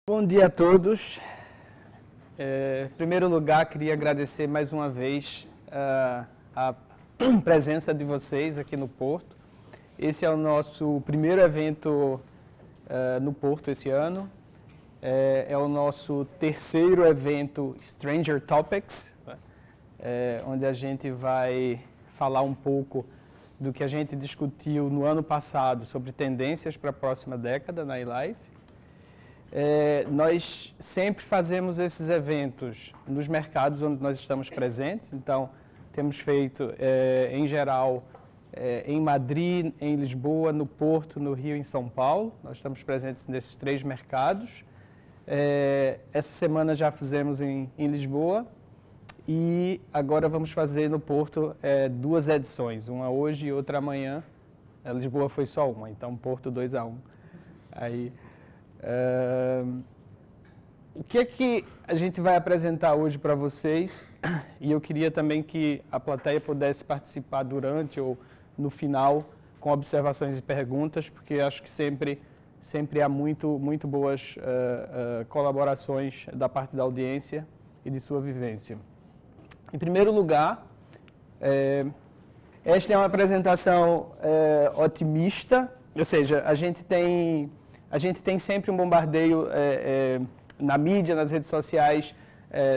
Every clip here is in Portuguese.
Bom dia a todos. Em primeiro lugar, queria agradecer mais uma vez a presença de vocês aqui no Porto. Esse é o nosso primeiro evento no Porto esse ano. É o nosso terceiro evento Stranger Topics, onde a gente vai falar um pouco do que a gente discutiu no ano passado sobre tendências para a próxima década na eLife. Nós sempre fazemos esses eventos nos mercados onde nós estamos presentes, então temos feito, em geral, em Madrid, em Lisboa, no Porto, no Rio e em São Paulo. Nós estamos presentes nesses três mercados. Essa semana já fizemos em Lisboa e agora vamos fazer no Porto duas edições, uma hoje e outra amanhã. A Lisboa foi só uma, então Porto 2-1. Aí... o que é que a gente vai apresentar hoje para vocês, e eu queria também que a plateia pudesse participar durante ou no final com observações e perguntas, porque acho que sempre há muito boas colaborações da parte da audiência e de sua vivência. Em primeiro lugar, esta é uma apresentação otimista, ou seja, a gente tem sempre um bombardeio na mídia, nas redes sociais,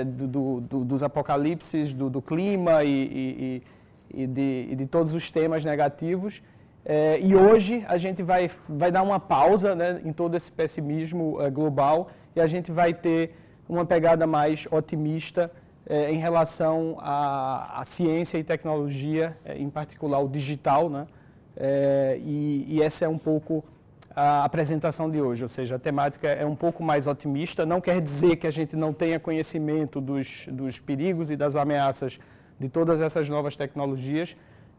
dos apocalipses, do clima e de todos os temas negativos. E hoje a gente vai dar uma pausa, né, em todo esse pessimismo global e a gente vai ter uma pegada mais otimista em relação à ciência e tecnologia, em particular o digital, né? E essa é um pouco a apresentação de hoje, ou seja, a temática é um pouco mais otimista, não quer dizer que a gente não tenha conhecimento dos perigos e das ameaças de todas essas novas tecnologias,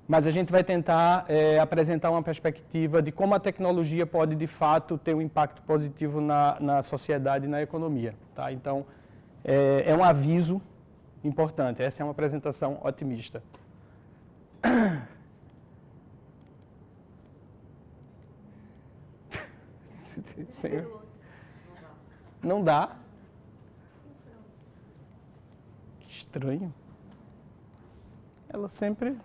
mas a gente vai tentar apresentar uma perspectiva de como a tecnologia pode, de fato, ter um impacto positivo na sociedade e na economia. Tá? Então, é um aviso importante, essa é uma apresentação otimista. Não dá? Que estranho. Ela sempre...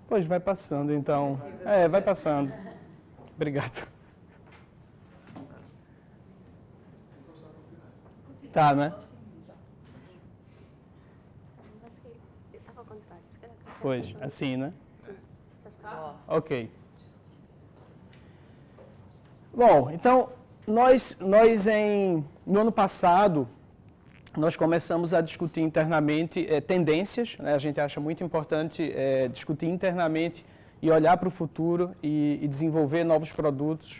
Pois, vai passando, então. Vai passando. Obrigado. Tá, né? Pois, assim, né? Sim, já está. Ok. Bom, então, no ano passado, nós começamos a discutir internamente tendências, né? A gente acha muito importante discutir internamente e olhar para o futuro e desenvolver novos produtos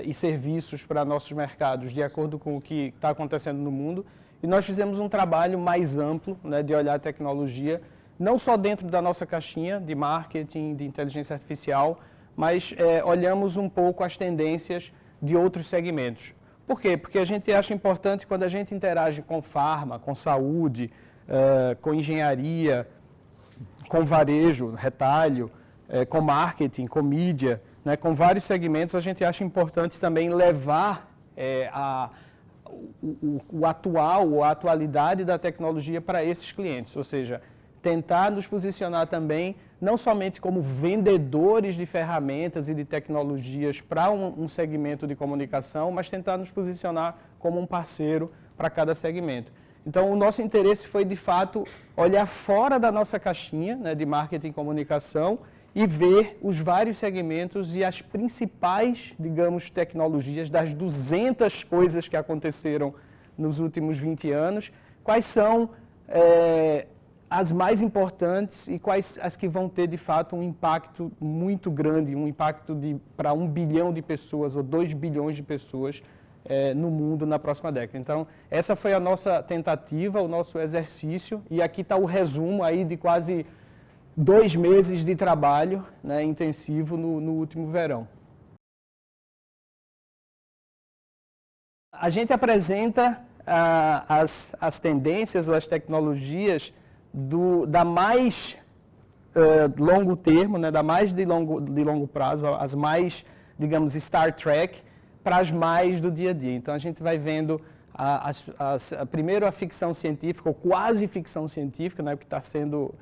e serviços para nossos mercados, de acordo com o que está acontecendo no mundo. E nós fizemos um trabalho mais amplo, né, de olhar a tecnologia, não só dentro da nossa caixinha de marketing, de inteligência artificial, mas olhamos um pouco as tendências de outros segmentos. Por quê? Porque a gente acha importante quando a gente interage com farma, com saúde, com engenharia, com varejo, retalho, com marketing, com mídia, né, com vários segmentos, a gente acha importante também levar o atual ou a atualidade da tecnologia para esses clientes, ou seja, tentar nos posicionar também não somente como vendedores de ferramentas e de tecnologias para um segmento de comunicação, mas tentar nos posicionar como um parceiro para cada segmento. Então, o nosso interesse foi, de fato, olhar fora da nossa caixinha, né, de marketing e comunicação e ver os vários segmentos e as principais, digamos, tecnologias das 200 coisas que aconteceram nos últimos 20 anos, quais são as mais importantes e quais as que vão ter, de fato, um impacto muito grande, um impacto para 1 bilhão de pessoas ou 2 bilhões de pessoas no mundo na próxima década. Então, essa foi a nossa tentativa, o nosso exercício, e aqui está o resumo aí de quase 2 meses de trabalho, né, intensivo no último verão. A gente apresenta as tendências ou as tecnologias da mais longo termo, né, da mais de longo prazo, as mais, digamos, Star Trek, para as mais do dia a dia. Então a gente vai vendo primeiro a ficção científica, ou quase ficção científica, né, o que está sendo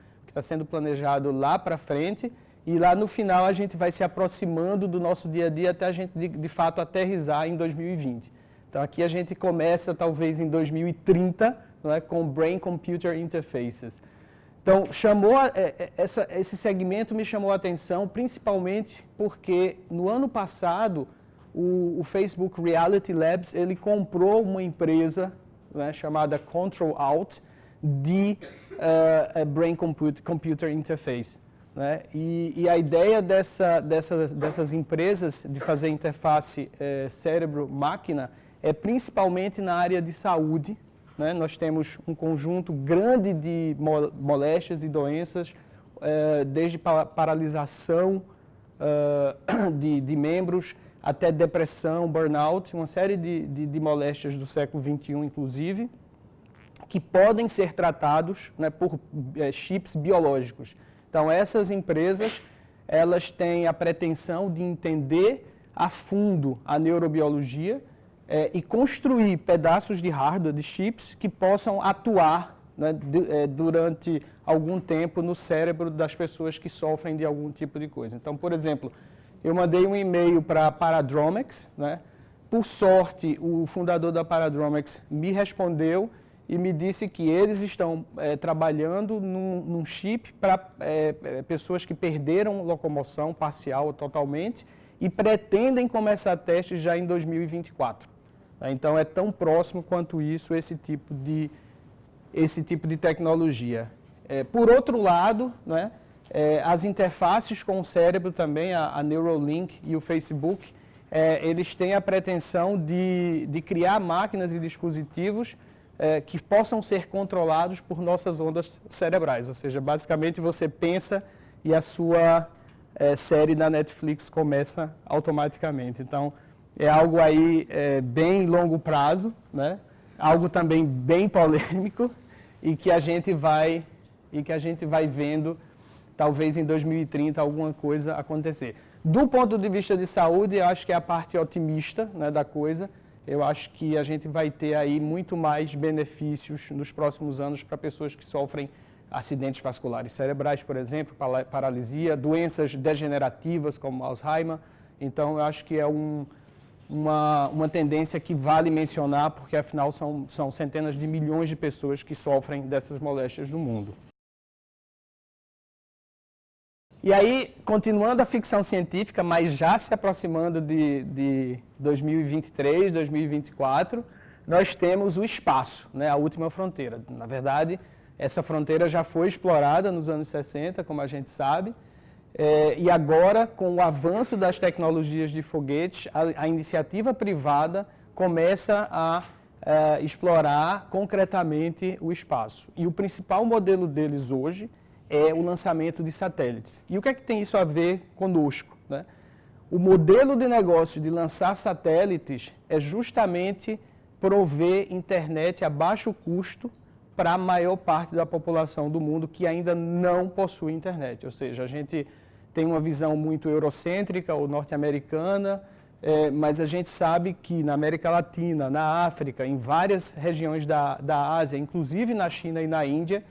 planejado lá para frente, e lá no final a gente vai se aproximando do nosso dia a dia até a gente de fato aterrissar em 2020. Então aqui a gente começa talvez em 2030, né, com Brain Computer Interfaces. Então esse segmento me chamou a atenção principalmente porque no ano passado o Facebook Reality Labs ele comprou uma empresa, né, chamada Control Alt de Brain Computer Interface. Né? E a ideia dessas empresas de fazer interface cérebro-máquina é principalmente na área de saúde. Né? Nós temos um conjunto grande de moléstias e doenças, desde paralisação de membros até depressão, burnout, uma série de moléstias do século XXI, inclusive, que podem ser tratados, né, por chips biológicos. Então, essas empresas, elas têm a pretensão de entender a fundo a neurobiologia e construir pedaços de hardware, de chips, que possam atuar, né, durante algum tempo no cérebro das pessoas que sofrem de algum tipo de coisa. Então, por exemplo, eu mandei um e-mail para a Paradromex, né? Por sorte, o fundador da Paradromex me respondeu e me disse que eles estão trabalhando num chip para pessoas que perderam locomoção parcial ou totalmente e pretendem começar testes já em 2024. Então, é tão próximo quanto isso esse tipo de tecnologia. Por outro lado, né, as interfaces com o cérebro também, a Neuralink e o Facebook, eles têm a pretensão de criar máquinas e dispositivos que possam ser controlados por nossas ondas cerebrais. Ou seja, basicamente você pensa e a sua série da Netflix começa automaticamente. Então, é algo aí bem longo prazo, né? Algo também bem polêmico e que a gente vai vendo, talvez em 2030, alguma coisa acontecer. Do ponto de vista de saúde, eu acho que é a parte otimista, né, da coisa. Eu acho que a gente vai ter aí muito mais benefícios nos próximos anos para pessoas que sofrem acidentes vasculares cerebrais, por exemplo, paralisia, doenças degenerativas como Alzheimer. Então, eu acho que é uma tendência que vale mencionar, porque afinal são centenas de milhões de pessoas que sofrem dessas moléstias no mundo. E aí, continuando a ficção científica, mas já se aproximando de 2023, 2024, nós temos o espaço, né, a última fronteira. Na verdade, essa fronteira já foi explorada nos anos 60, como a gente sabe, e agora, com o avanço das tecnologias de foguetes, a iniciativa privada começa a explorar concretamente o espaço. E o principal modelo deles hoje é o lançamento de satélites. E o que é que tem isso a ver conosco, né? O modelo de negócio de lançar satélites é justamente prover internet a baixo custo para a maior parte da população do mundo que ainda não possui internet. Ou seja, a gente tem uma visão muito eurocêntrica ou norte-americana, mas a gente sabe que na América Latina, na África, em várias regiões da Ásia, inclusive na China e na Índia,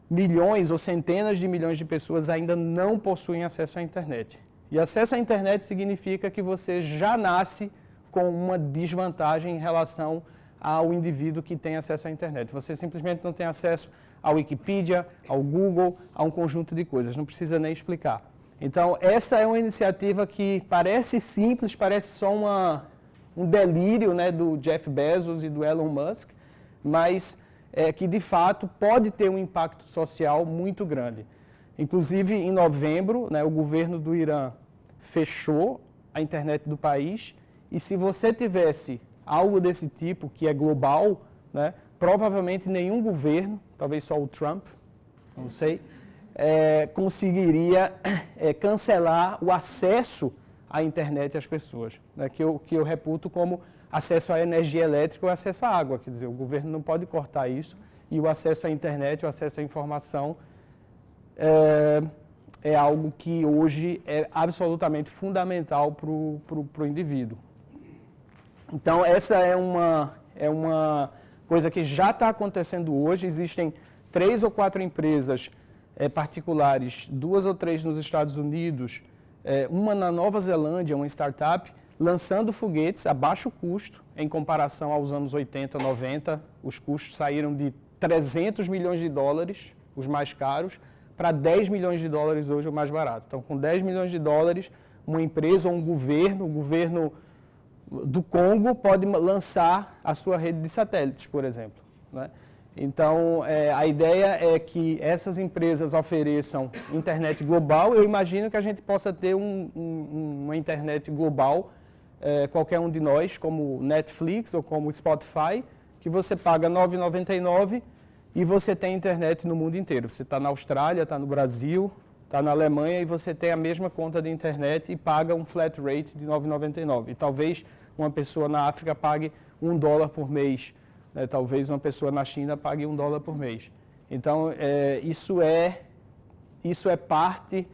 milhões ou centenas de milhões de pessoas ainda não possuem acesso à internet. E acesso à internet significa que você já nasce com uma desvantagem em relação ao indivíduo que tem acesso à internet. Você simplesmente não tem acesso à Wikipedia, ao Google, a um conjunto de coisas, não precisa nem explicar. Então, essa é uma iniciativa que parece simples, parece só um delírio, né, do Jeff Bezos e do Elon Musk, mas que de fato pode ter um impacto social muito grande. Inclusive, em novembro, né, o governo do Irã fechou a internet do país, e se você tivesse algo desse tipo, que é global, né, provavelmente nenhum governo, talvez só o Trump, não sei, conseguiria cancelar o acesso à internet às pessoas, né, que eu reputo como acesso à energia elétrica ou acesso à água. Quer dizer, o governo não pode cortar isso, e o acesso à internet, o acesso à informação é algo que hoje é absolutamente fundamental para o indivíduo. Então, essa é uma coisa que já está acontecendo hoje. Existem 3 ou 4 empresas particulares, 2 ou 3 nos Estados Unidos, uma na Nova Zelândia, uma startup, lançando foguetes a baixo custo, em comparação aos anos 80, 90. Os custos saíram de 300 milhões de dólares, os mais caros, para 10 milhões de dólares hoje, o mais barato. Então, com 10 milhões de dólares, uma empresa ou um governo, o governo do Congo pode lançar a sua rede de satélites, por exemplo, né? Então, a ideia é que essas empresas ofereçam internet global. Eu imagino que a gente possa ter uma internet global, qualquer um de nós, como Netflix ou como Spotify, que você paga R$ 9,99 e você tem internet no mundo inteiro. Você está na Austrália, está no Brasil, está na Alemanha e você tem a mesma conta de internet e paga um flat rate de R$ 9,99. E talvez uma pessoa na África pague $1 por mês. Talvez uma pessoa na China pague $1 por mês. Então, isso é parte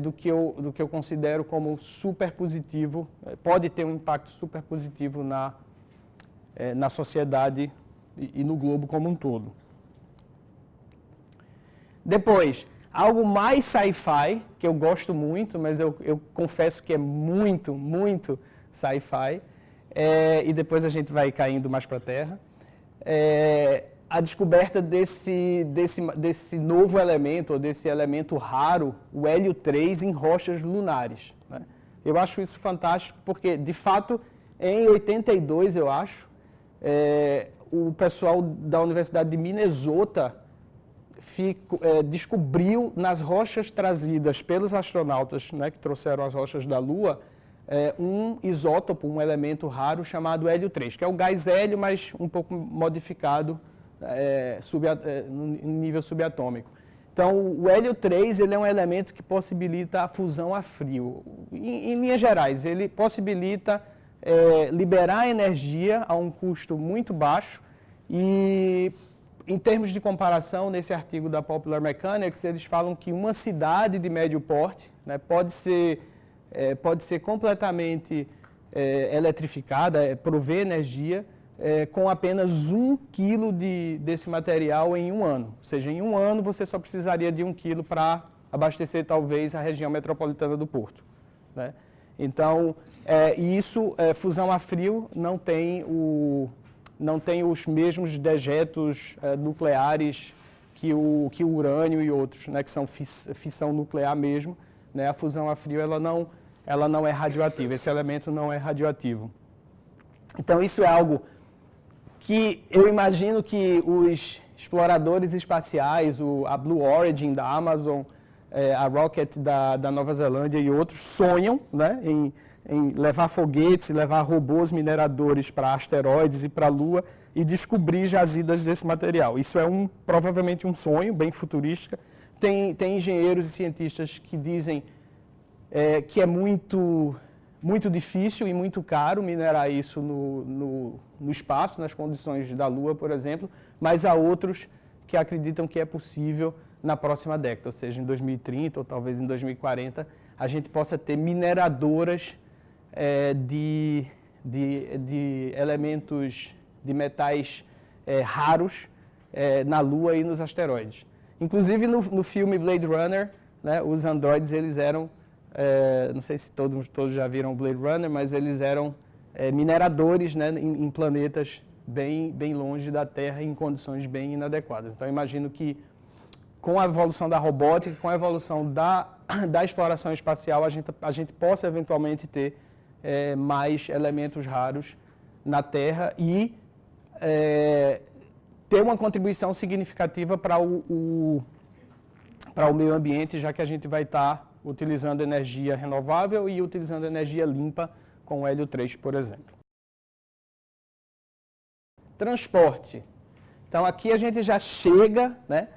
do que eu considero como super positivo, pode ter um impacto super positivo na sociedade e no globo como um todo. Depois, algo mais sci-fi, que eu gosto muito, mas eu confesso que é muito, muito sci-fi, e depois a gente vai caindo mais para a Terra. A descoberta desse novo elemento, ou desse elemento raro, o hélio 3, em rochas lunares, né? Eu acho isso fantástico porque, de fato, em 82, eu acho, o pessoal da Universidade de Minnesota descobriu nas rochas trazidas pelos astronautas, né, que trouxeram as rochas da Lua, um isótopo, um elemento raro chamado hélio 3, que é o gás hélio, mas um pouco modificado no nível subatômico. Então, o hélio 3 ele é um elemento que possibilita a fusão a frio. Em linhas gerais, ele possibilita liberar energia a um custo muito baixo e, em termos de comparação, nesse artigo da Popular Mechanics, eles falam que uma cidade de médio porte, né, pode ser completamente eletrificada, prover energia, com apenas 1 quilo desse material em um ano. Ou seja, em um ano você só precisaria de 1 quilo para abastecer talvez a região metropolitana do Porto, né? Então, fusão a frio não tem os mesmos dejetos nucleares que o urânio e outros, né, que são fissão nuclear mesmo, né? A fusão a frio ela não é radioativa, esse elemento não é radioativo. Então, isso é algo que eu imagino que os exploradores espaciais, a Blue Origin da Amazon, a Rocket da Nova Zelândia e outros sonham, né, em levar foguetes, levar robôs mineradores para asteroides e para a Lua e descobrir jazidas desse material. Isso é provavelmente um sonho, bem futurística. Tem engenheiros e cientistas que dizem que é muito difícil e muito caro minerar isso no espaço, nas condições da Lua, por exemplo, mas há outros que acreditam que é possível na próxima década, ou seja, em 2030 ou talvez em 2040, a gente possa ter mineradoras de elementos, de metais raros na Lua e nos asteroides. Inclusive no filme Blade Runner, né, os androides eles eram, não sei se todos já viram Blade Runner, mas eles eram mineradores, né, em planetas bem longe da Terra, em condições bem inadequadas. Então, eu imagino que com a evolução da robótica, com a evolução da exploração espacial, a gente possa eventualmente ter mais elementos raros na Terra e ter uma contribuição significativa para o meio ambiente, já que a gente vai estar utilizando energia renovável e utilizando energia limpa com o hélio 3, por exemplo. Transporte. Então, aqui a gente já chega, né?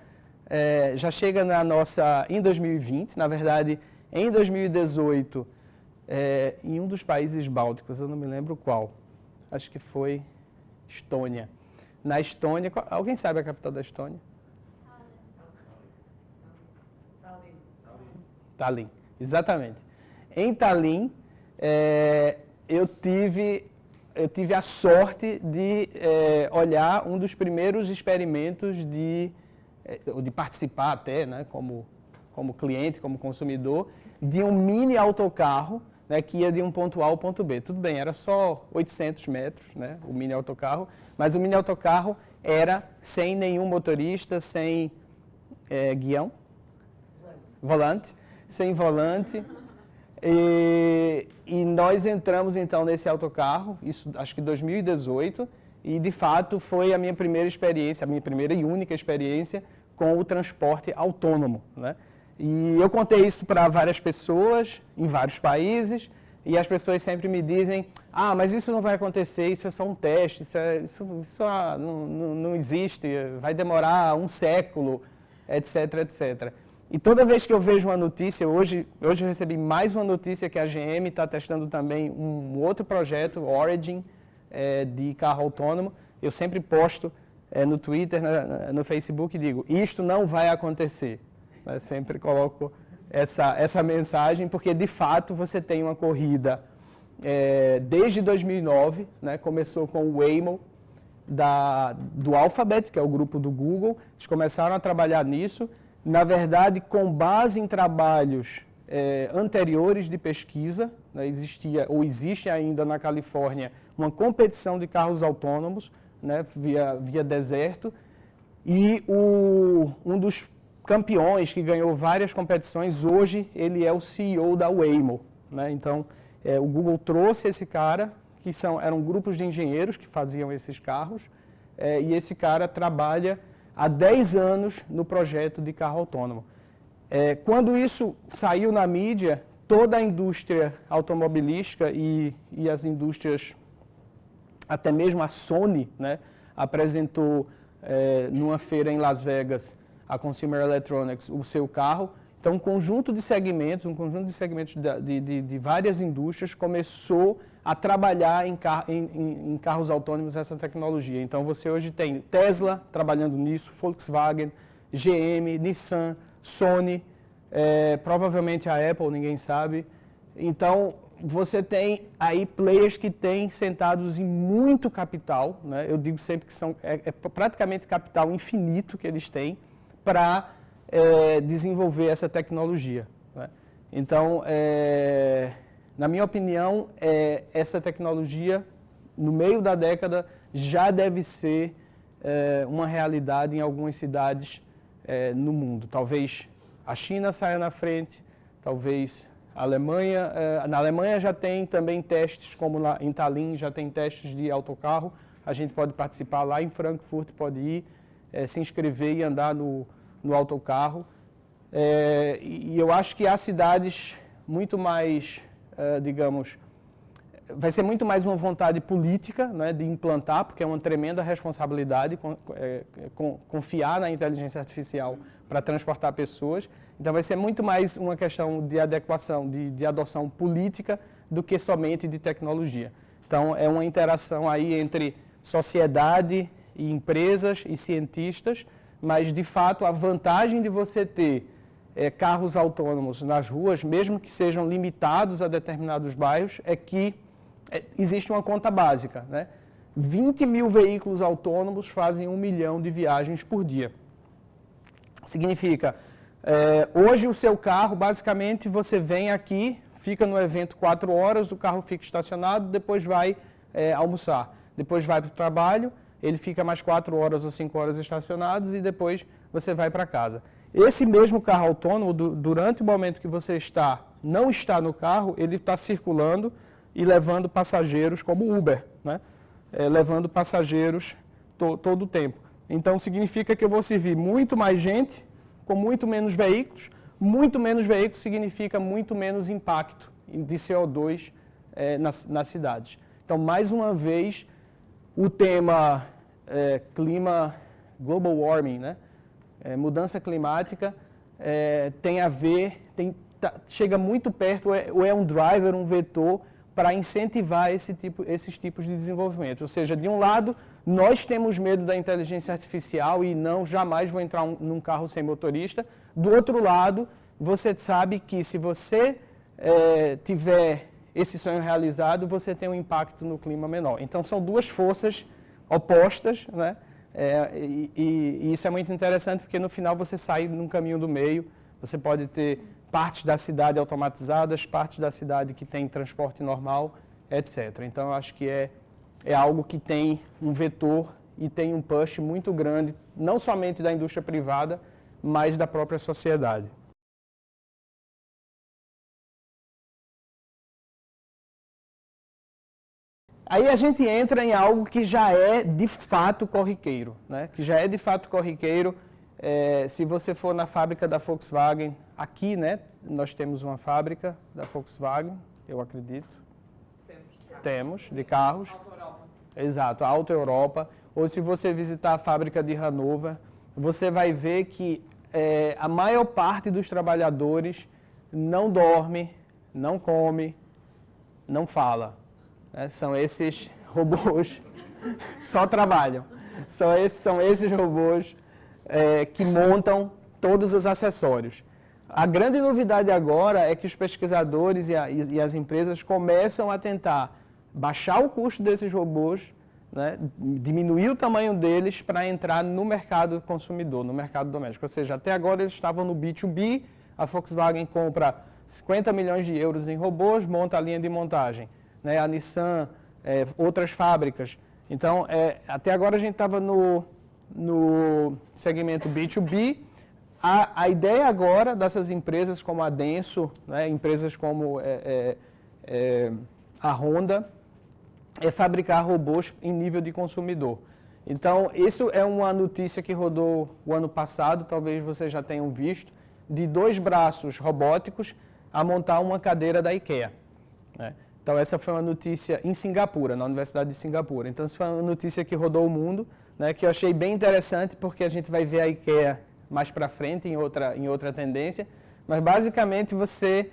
Em 2020, na verdade, em 2018, em um dos países bálticos, eu não me lembro qual, acho que foi Estônia. Na Estônia, alguém sabe a capital da Estônia? Tallinn, exatamente. Em Tallinn, eu tive a sorte de olhar um dos primeiros experimentos de participar até, né, como cliente, como consumidor, de um mini autocarro, né, que ia de um ponto A ao ponto B. Tudo bem, era só 800 metros, né, o mini autocarro, mas o mini autocarro era sem nenhum motorista, sem guião, volante, sem volante. E nós entramos então nesse autocarro, isso acho que em 2018, e de fato foi a minha primeira experiência, a minha primeira e única experiência com o transporte autônomo, né? E eu contei isso para várias pessoas em vários países, e as pessoas sempre me dizem: ah, mas isso não vai acontecer, isso é só um teste, isso não existe, vai demorar um século, etc, etc. E toda vez que eu vejo uma notícia, hoje eu recebi mais uma notícia que a GM está testando também um outro projeto, Origin, de carro autônomo. Eu sempre posto no Twitter, no Facebook e digo: isto não vai acontecer. Eu sempre coloco essa mensagem, porque de fato você tem uma corrida desde 2009, né, começou com o Waymo do Alphabet, que é o grupo do Google. Eles começaram a trabalhar nisso, na verdade com base em trabalhos anteriores de pesquisa, né, existe ainda na Califórnia uma competição de carros autônomos, né, via deserto, e um dos campeões que ganhou várias competições, hoje ele é o CEO da Waymo, né? Então, o Google trouxe esse cara, que eram grupos de engenheiros que faziam esses carros, e esse cara trabalha há 10 anos no projeto de carro autônomo. Quando isso saiu na mídia, toda a indústria automobilística e as indústrias, até mesmo a Sony, né, apresentou numa feira em Las Vegas, a Consumer Electronics, o seu carro. Então, um conjunto de segmentos de várias indústrias começou a trabalhar em carros autônomos essa tecnologia. Então, você hoje tem Tesla trabalhando nisso, Volkswagen, GM, Nissan, Sony, provavelmente a Apple, ninguém sabe. Então, você tem aí players que têm sentados em muito capital, né? Eu digo sempre que é praticamente capital infinito que eles têm para desenvolver essa tecnologia, né? Então, na minha opinião, essa tecnologia, no meio da década, já deve ser uma realidade em algumas cidades no mundo. Talvez a China saia na frente, talvez a Alemanha. Na Alemanha já tem também testes, como lá em Tallinn já tem testes de autocarro. A gente pode participar lá em Frankfurt, pode ir, se inscrever e andar no autocarro. E eu acho que há cidades muito mais, digamos, vai ser muito mais uma vontade política, né, de implantar, porque é uma tremenda responsabilidade confiar na inteligência artificial para transportar pessoas. Então vai ser muito mais uma questão de adequação, de adoção política, do que somente de tecnologia. Então é uma interação aí entre sociedade e empresas e cientistas, mas de fato a vantagem de você ter carros autônomos nas ruas, mesmo que sejam limitados a determinados bairros, é que existe uma conta básica, né? 20 mil veículos autônomos fazem 1 milhão de viagens por dia. Significa, hoje o seu carro, basicamente, você vem aqui, fica no evento 4 horas, o carro fica estacionado, depois vai almoçar, depois vai para o trabalho, ele fica mais 4 horas ou 5 horas estacionados e depois você vai para casa. Esse mesmo carro autônomo, durante o momento que você não está no carro, ele está circulando e levando passageiros como Uber, né? Levando passageiros todo o tempo. Então, significa que eu vou servir muito mais gente com muito menos veículos. Muito menos veículos significa muito menos impacto de CO2 nas cidades. Então, mais uma vez, o tema clima, global warming, né? Mudança climática, tem a ver, chega muito perto, ou é um driver, um vetor, para incentivar esses tipos de desenvolvimento. Ou seja, de um lado, nós temos medo da inteligência artificial e jamais vou entrar num carro sem motorista. Do outro lado, você sabe que se você tiver esse sonho realizado, você tem um impacto no clima menor. Então, são duas forças opostas, né? E isso é muito interessante porque no final você sai num caminho do meio, você pode ter partes da cidade automatizadas, partes da cidade que tem transporte normal, etc. Então, eu acho que é algo que tem um vetor e tem um push muito grande, não somente da indústria privada, mas da própria sociedade. Aí a gente entra em algo que já é de fato corriqueiro, né? Que já é de fato corriqueiro. Se você for na fábrica da Volkswagen, aqui, né, nós temos uma fábrica da Volkswagen, eu acredito. Temos, de carros. Auto Europa. Exato, a Auto Europa. Ou se você visitar a fábrica de Hannover, você vai ver que a maior parte dos trabalhadores não dorme, não come, não fala. São esses robôs, só trabalham. São esses robôs que montam todos os acessórios. A grande novidade agora é que os pesquisadores e as empresas começam a tentar baixar o custo desses robôs, né, diminuir o tamanho deles para entrar no mercado consumidor, no mercado doméstico. Ou seja, até agora eles estavam no B2B, a Volkswagen compra 50 milhões de euros em robôs, monta a linha de montagem. Né, a Nissan, outras fábricas. Então, até agora a gente estava no segmento B2B. A ideia agora dessas empresas como a Denso, né, empresas como a Honda, é fabricar robôs em nível de consumidor. Então, isso é uma notícia que rodou o ano passado, talvez vocês já tenham visto, de 2 braços robóticos a montar uma cadeira da IKEA. Né? Então, essa foi uma notícia em Singapura, na Universidade de Singapura. Então, essa foi uma notícia que rodou o mundo, né, que eu achei bem interessante, porque a gente vai ver a IKEA mais para frente, em outra tendência. Mas, basicamente, você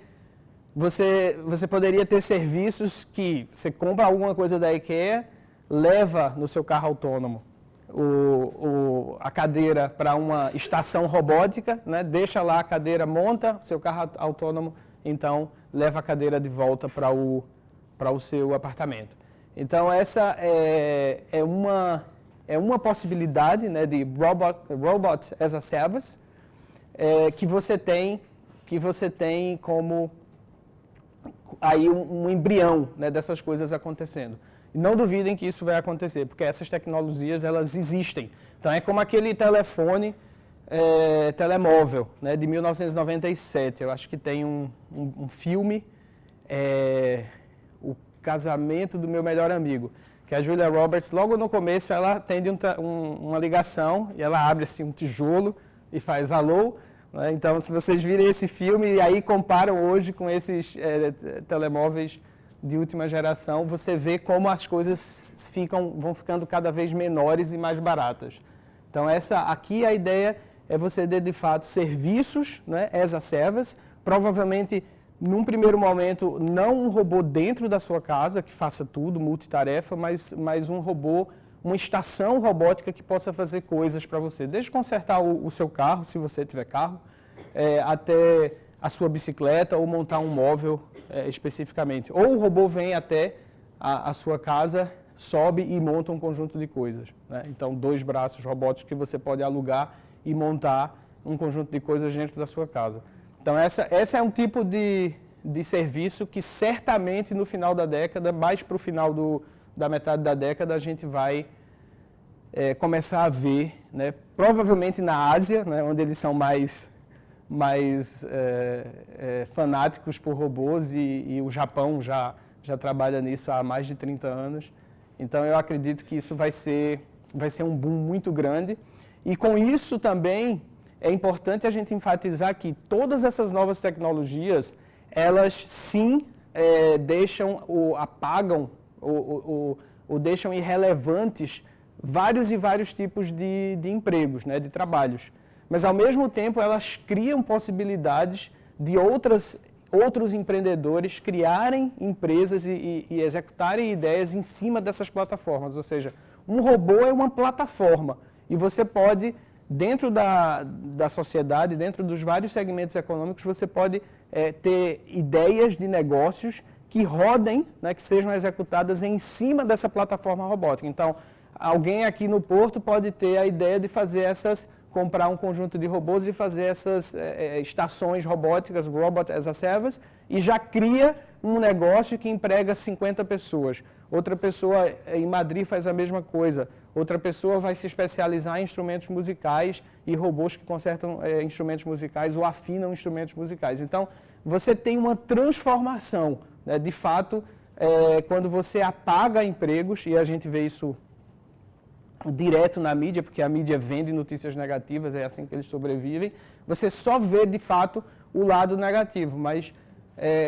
poderia ter serviços que você compra alguma coisa da IKEA, leva no seu carro autônomo a cadeira para uma estação robótica, né, deixa lá a cadeira, monta seu carro autônomo, então leva a cadeira de volta para o seu apartamento. Então, essa é uma possibilidade, né, de robot as a service que você tem como aí um embrião, né, dessas coisas acontecendo. E não duvidem que isso vai acontecer, porque essas tecnologias elas existem. Então, é como aquele telefone telemóvel, né, de 1997. Eu acho que tem um filme, O Casamento do Meu Melhor Amigo, que a Julia Roberts, logo no começo, ela atende uma ligação e ela abre assim, um tijolo e faz alô. Né? Então, se vocês virem esse filme e aí comparam hoje com esses telemóveis de última geração, você vê como as coisas vão ficando cada vez menores e mais baratas. Então, aqui a ideia é você ter, de fato, serviços, né, as a service, provavelmente, num primeiro momento, não um robô dentro da sua casa, que faça tudo, multitarefa, mas um robô, uma estação robótica que possa fazer coisas para você. Desde consertar o seu carro, se você tiver carro, até a sua bicicleta ou montar um móvel especificamente. Ou o robô vem até a sua casa, sobe e monta um conjunto de coisas. Né? Então, 2 braços robóticos que você pode alugar e montar um conjunto de coisas dentro da sua casa. Então, essa é um tipo de serviço que certamente no final da década, mais para o final da metade da década, a gente vai começar a ver, né? Provavelmente na Ásia, né? Onde eles são mais fanáticos por robôs e o Japão já trabalha nisso há mais de 30 anos. Então, eu acredito que isso vai ser um boom muito grande. E com isso também é importante a gente enfatizar que todas essas novas tecnologias, elas sim apagam ou deixam irrelevantes vários e vários tipos de empregos, né, de trabalhos. Mas, ao mesmo tempo, elas criam possibilidades de outros empreendedores criarem empresas e executarem ideias em cima dessas plataformas. Ou seja, um robô é uma plataforma e você pode, dentro da sociedade, dentro dos vários segmentos econômicos, você pode ter ideias de negócios que rodem, né, que sejam executadas em cima dessa plataforma robótica. Então, alguém aqui no Porto pode ter a ideia de fazer comprar um conjunto de robôs e fazer essas estações robóticas, Robot as a Service, e já cria um negócio que emprega 50 pessoas. Outra pessoa em Madrid faz a mesma coisa. Outra pessoa vai se especializar em instrumentos musicais e robôs que consertam instrumentos musicais ou afinam instrumentos musicais. Então, você tem uma transformação, né, de fato, quando você apaga empregos, e a gente vê isso direto na mídia, porque a mídia vende notícias negativas, é assim que eles sobrevivem, você só vê, de fato, o lado negativo. Mas,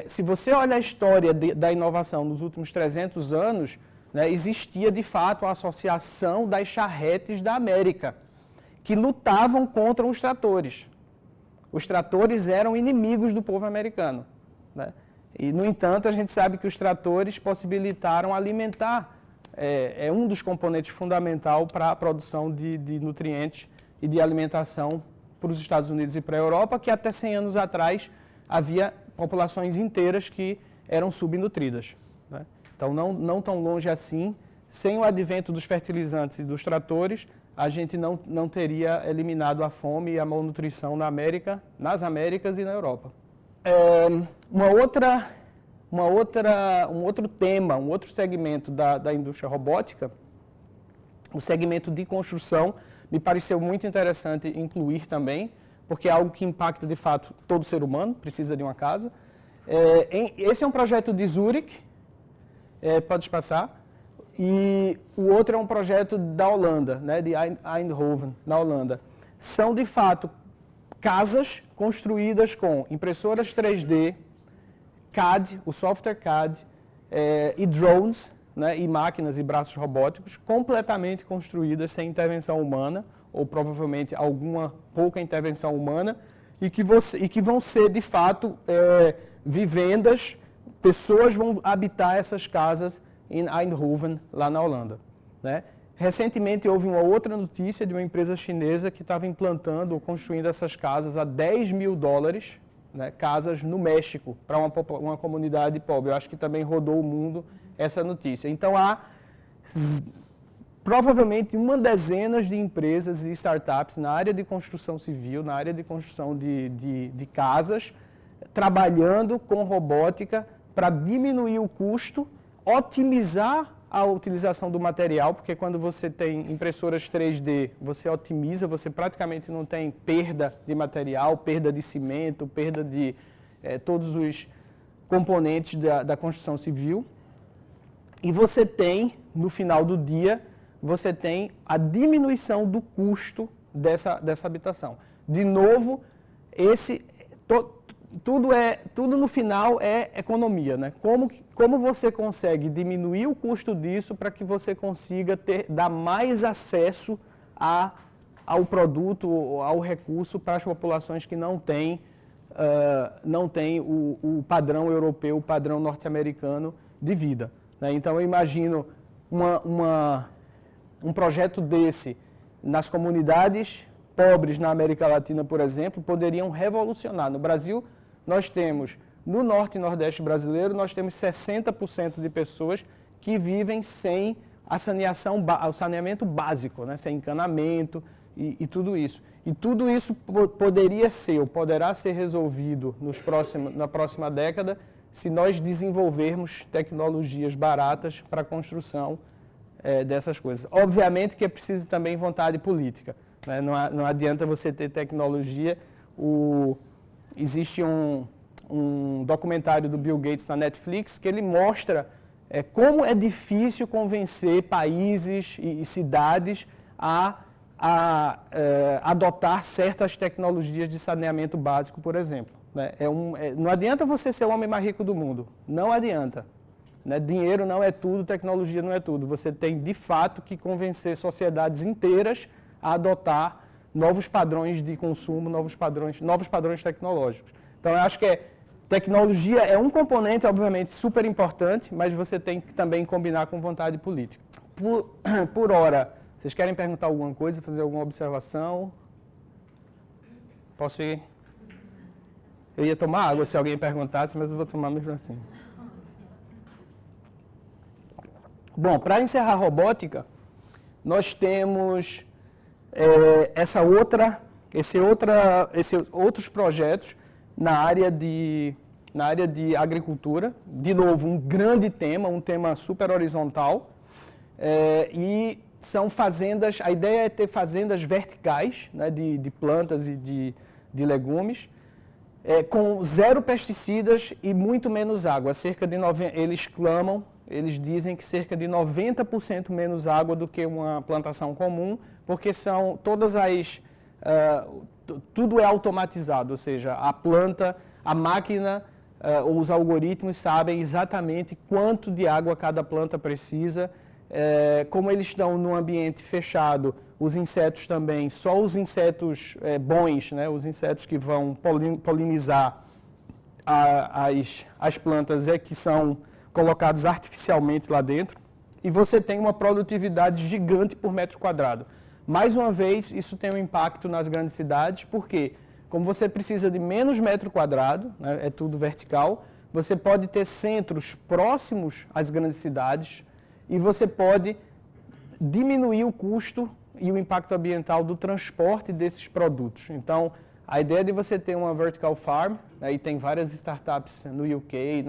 se você olha a história da inovação nos últimos 300 anos, né, existia, de fato, a Associação das Charretes da América, que lutavam contra os tratores. Os tratores eram inimigos do povo americano, né? E, no entanto, a gente sabe que os tratores possibilitaram alimentar um dos componentes fundamentais para a produção de nutrientes e de alimentação para os Estados Unidos e para a Europa, que até 100 anos atrás havia populações inteiras que eram subnutridas, né? Então, não tão longe assim, sem o advento dos fertilizantes e dos tratores, a gente não teria eliminado a fome e a malnutrição nas Américas e na Europa. Um outro tema, um outro segmento da indústria robótica, o segmento de construção, me pareceu muito interessante incluir também, porque é algo que impacta, de fato, todo ser humano, precisa de uma casa. Esse é um projeto de Zurich, pode passar, e o outro é um projeto da Holanda, né, de Eindhoven, na Holanda. São, de fato, casas construídas com impressoras 3D, CAD, o software CAD, e drones, né, e máquinas e braços robóticos completamente construídas sem intervenção humana, ou provavelmente alguma pouca intervenção humana, e que vão ser, de fato, vivendas, pessoas vão habitar essas casas em Eindhoven, lá na Holanda, né? Recentemente houve uma outra notícia de uma empresa chinesa que estava implantando ou construindo essas casas a $10 mil, né, casas no México, para uma comunidade pobre. Eu acho que também rodou o mundo essa notícia. Então, há provavelmente uma dezena de empresas e startups na área de construção civil, na área de construção de casas, trabalhando com robótica para diminuir o custo, otimizar a utilização do material, porque quando você tem impressoras 3D, você otimiza, você praticamente não tem perda de material, perda de cimento, perda de todos os componentes da construção civil. E você tem, no final do dia, você tem a diminuição do custo dessa habitação. De novo, tudo no final é economia, né? Como você consegue diminuir o custo disso para que você consiga dar mais acesso ao produto, ao recurso para as populações que não têm o padrão europeu, o padrão norte-americano de vida, né? Então, eu imagino um projeto desse nas comunidades pobres na América Latina, por exemplo, poderiam revolucionar. No Brasil, nós temos, no norte e nordeste brasileiro, nós temos 60% de pessoas que vivem sem o saneamento básico, né? Sem encanamento e tudo isso. E tudo isso poderia ser, ou poderá ser resolvido na próxima década, se nós desenvolvermos tecnologias baratas para a construção dessas coisas. Obviamente que é preciso também vontade política, né? Não adianta você ter tecnologia. Existe um documentário do Bill Gates na Netflix que ele mostra como é difícil convencer países e cidades a adotar certas tecnologias de saneamento básico, por exemplo, né? Não adianta você ser o homem mais rico do mundo, não adianta, né? Dinheiro não é tudo, tecnologia não é tudo. Você tem, de fato, que convencer sociedades inteiras a adotar novos padrões de consumo, novos padrões tecnológicos. Então, eu acho que tecnologia é um componente, obviamente, super importante, mas você tem que também combinar com vontade política. Por hora, vocês querem perguntar alguma coisa, fazer alguma observação? Posso ir? Eu ia tomar água se alguém perguntasse, mas eu vou tomar mesmo assim. Bom, para encerrar a robótica, nós temos esses outros projetos na área de agricultura. De novo, um grande tema, um tema super horizontal. E são fazendas, a ideia é ter fazendas verticais, né, de plantas e de legumes, com 0 pesticidas e muito menos água. Eles dizem que cerca de 90% menos água do que uma plantação comum, porque são todas tudo é automatizado, ou seja, a planta, a máquina, os algoritmos sabem exatamente quanto de água cada planta precisa. Como eles estão num ambiente fechado, os insetos também, só os insetos bons, né, os insetos que vão polinizar as plantas que são colocados artificialmente lá dentro, e você tem uma produtividade gigante por metro quadrado. Mais uma vez, isso tem um impacto nas grandes cidades, porque como você precisa de menos metro quadrado, né, é tudo vertical, você pode ter centros próximos às grandes cidades, e você pode diminuir o custo e o impacto ambiental do transporte desses produtos. Então, a ideia de você ter uma vertical farm, né, e tem várias startups no UK,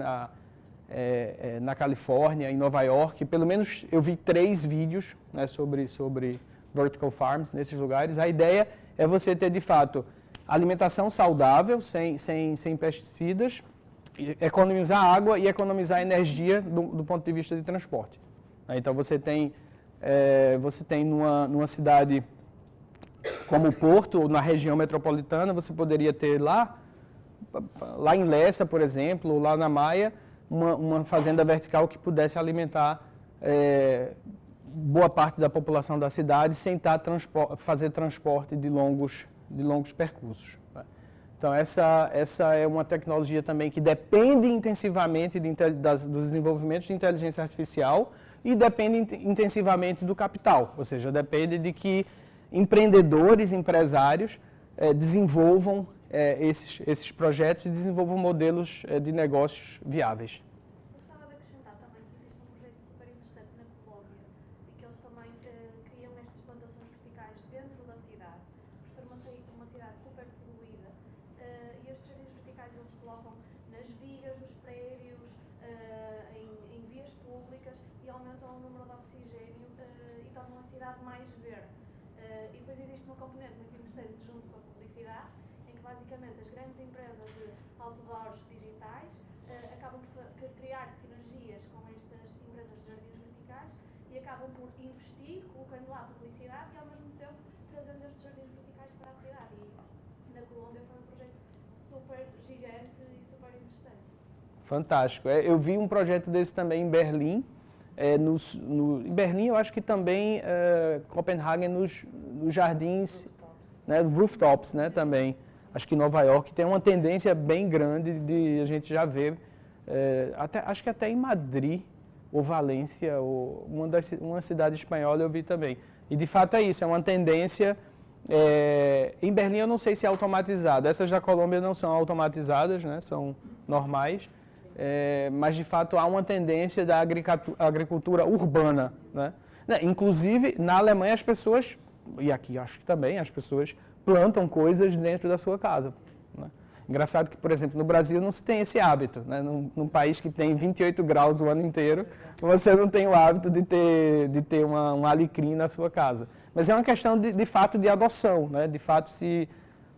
na Califórnia, em Nova York, pelo menos eu vi 3 vídeos, né, sobre vertical farms nesses lugares. A ideia é você ter, de fato, alimentação saudável, sem pesticidas, economizar água e economizar energia do ponto de vista de transporte. Então, você tem numa cidade como Porto, ou na região metropolitana, você poderia ter lá em Lessa, por exemplo, ou lá na Maia, uma fazenda vertical que pudesse alimentar boa parte da população da cidade sem fazer transporte de longos percursos. Então, essa é uma tecnologia também que depende intensivamente dos desenvolvimentos de inteligência artificial e depende intensivamente do capital, ou seja, depende de que empreendedores, empresários desenvolvam esses projetos e desenvolvam modelos de negócios viáveis. Gostava de acrescentar também que existe um projeto super interessante na Colômbia e que eles também criam estas plantações verticais dentro da cidade, por ser uma cidade super poluída. E estes jardins verticais eles colocam nas vigas, nos prédios, em vias públicas e aumentam o número de oxigênio e tornam a cidade mais verde. E depois existe uma componente muito interessante junto com a publicidade, em que basicamente as grandes empresas de outdoors digitais acabam por criar sinergias com estas empresas de jardins verticais e acabam por investir, colocando lá publicidade e ao mesmo tempo trazendo estes jardins verticais para a cidade. E na Colômbia foi um projeto super gigante e super interessante. Fantástico. Eu vi um projeto desse também em Berlim. Em Berlim, eu acho que também Copenhague nos jardins, né, rooftops, né, também. Acho que Nova York tem uma tendência bem grande de a gente já ver, acho que até em Madrid ou Valência, ou uma cidade espanhola eu vi também. E de fato é isso, é uma tendência. Em Berlim eu não sei se é automatizado, essas da Colômbia não são automatizadas, né, são normais. Mas de fato há uma tendência da agricultura urbana, né? Inclusive na Alemanha as pessoas, e aqui acho que também, as pessoas plantam coisas dentro da sua casa, né? Engraçado que, por exemplo, no Brasil não se tem esse hábito, né? Num país que tem 28 graus o ano inteiro, você não tem o hábito de ter um alecrim na sua casa. Mas é uma questão de fato de adoção, né? De fato, se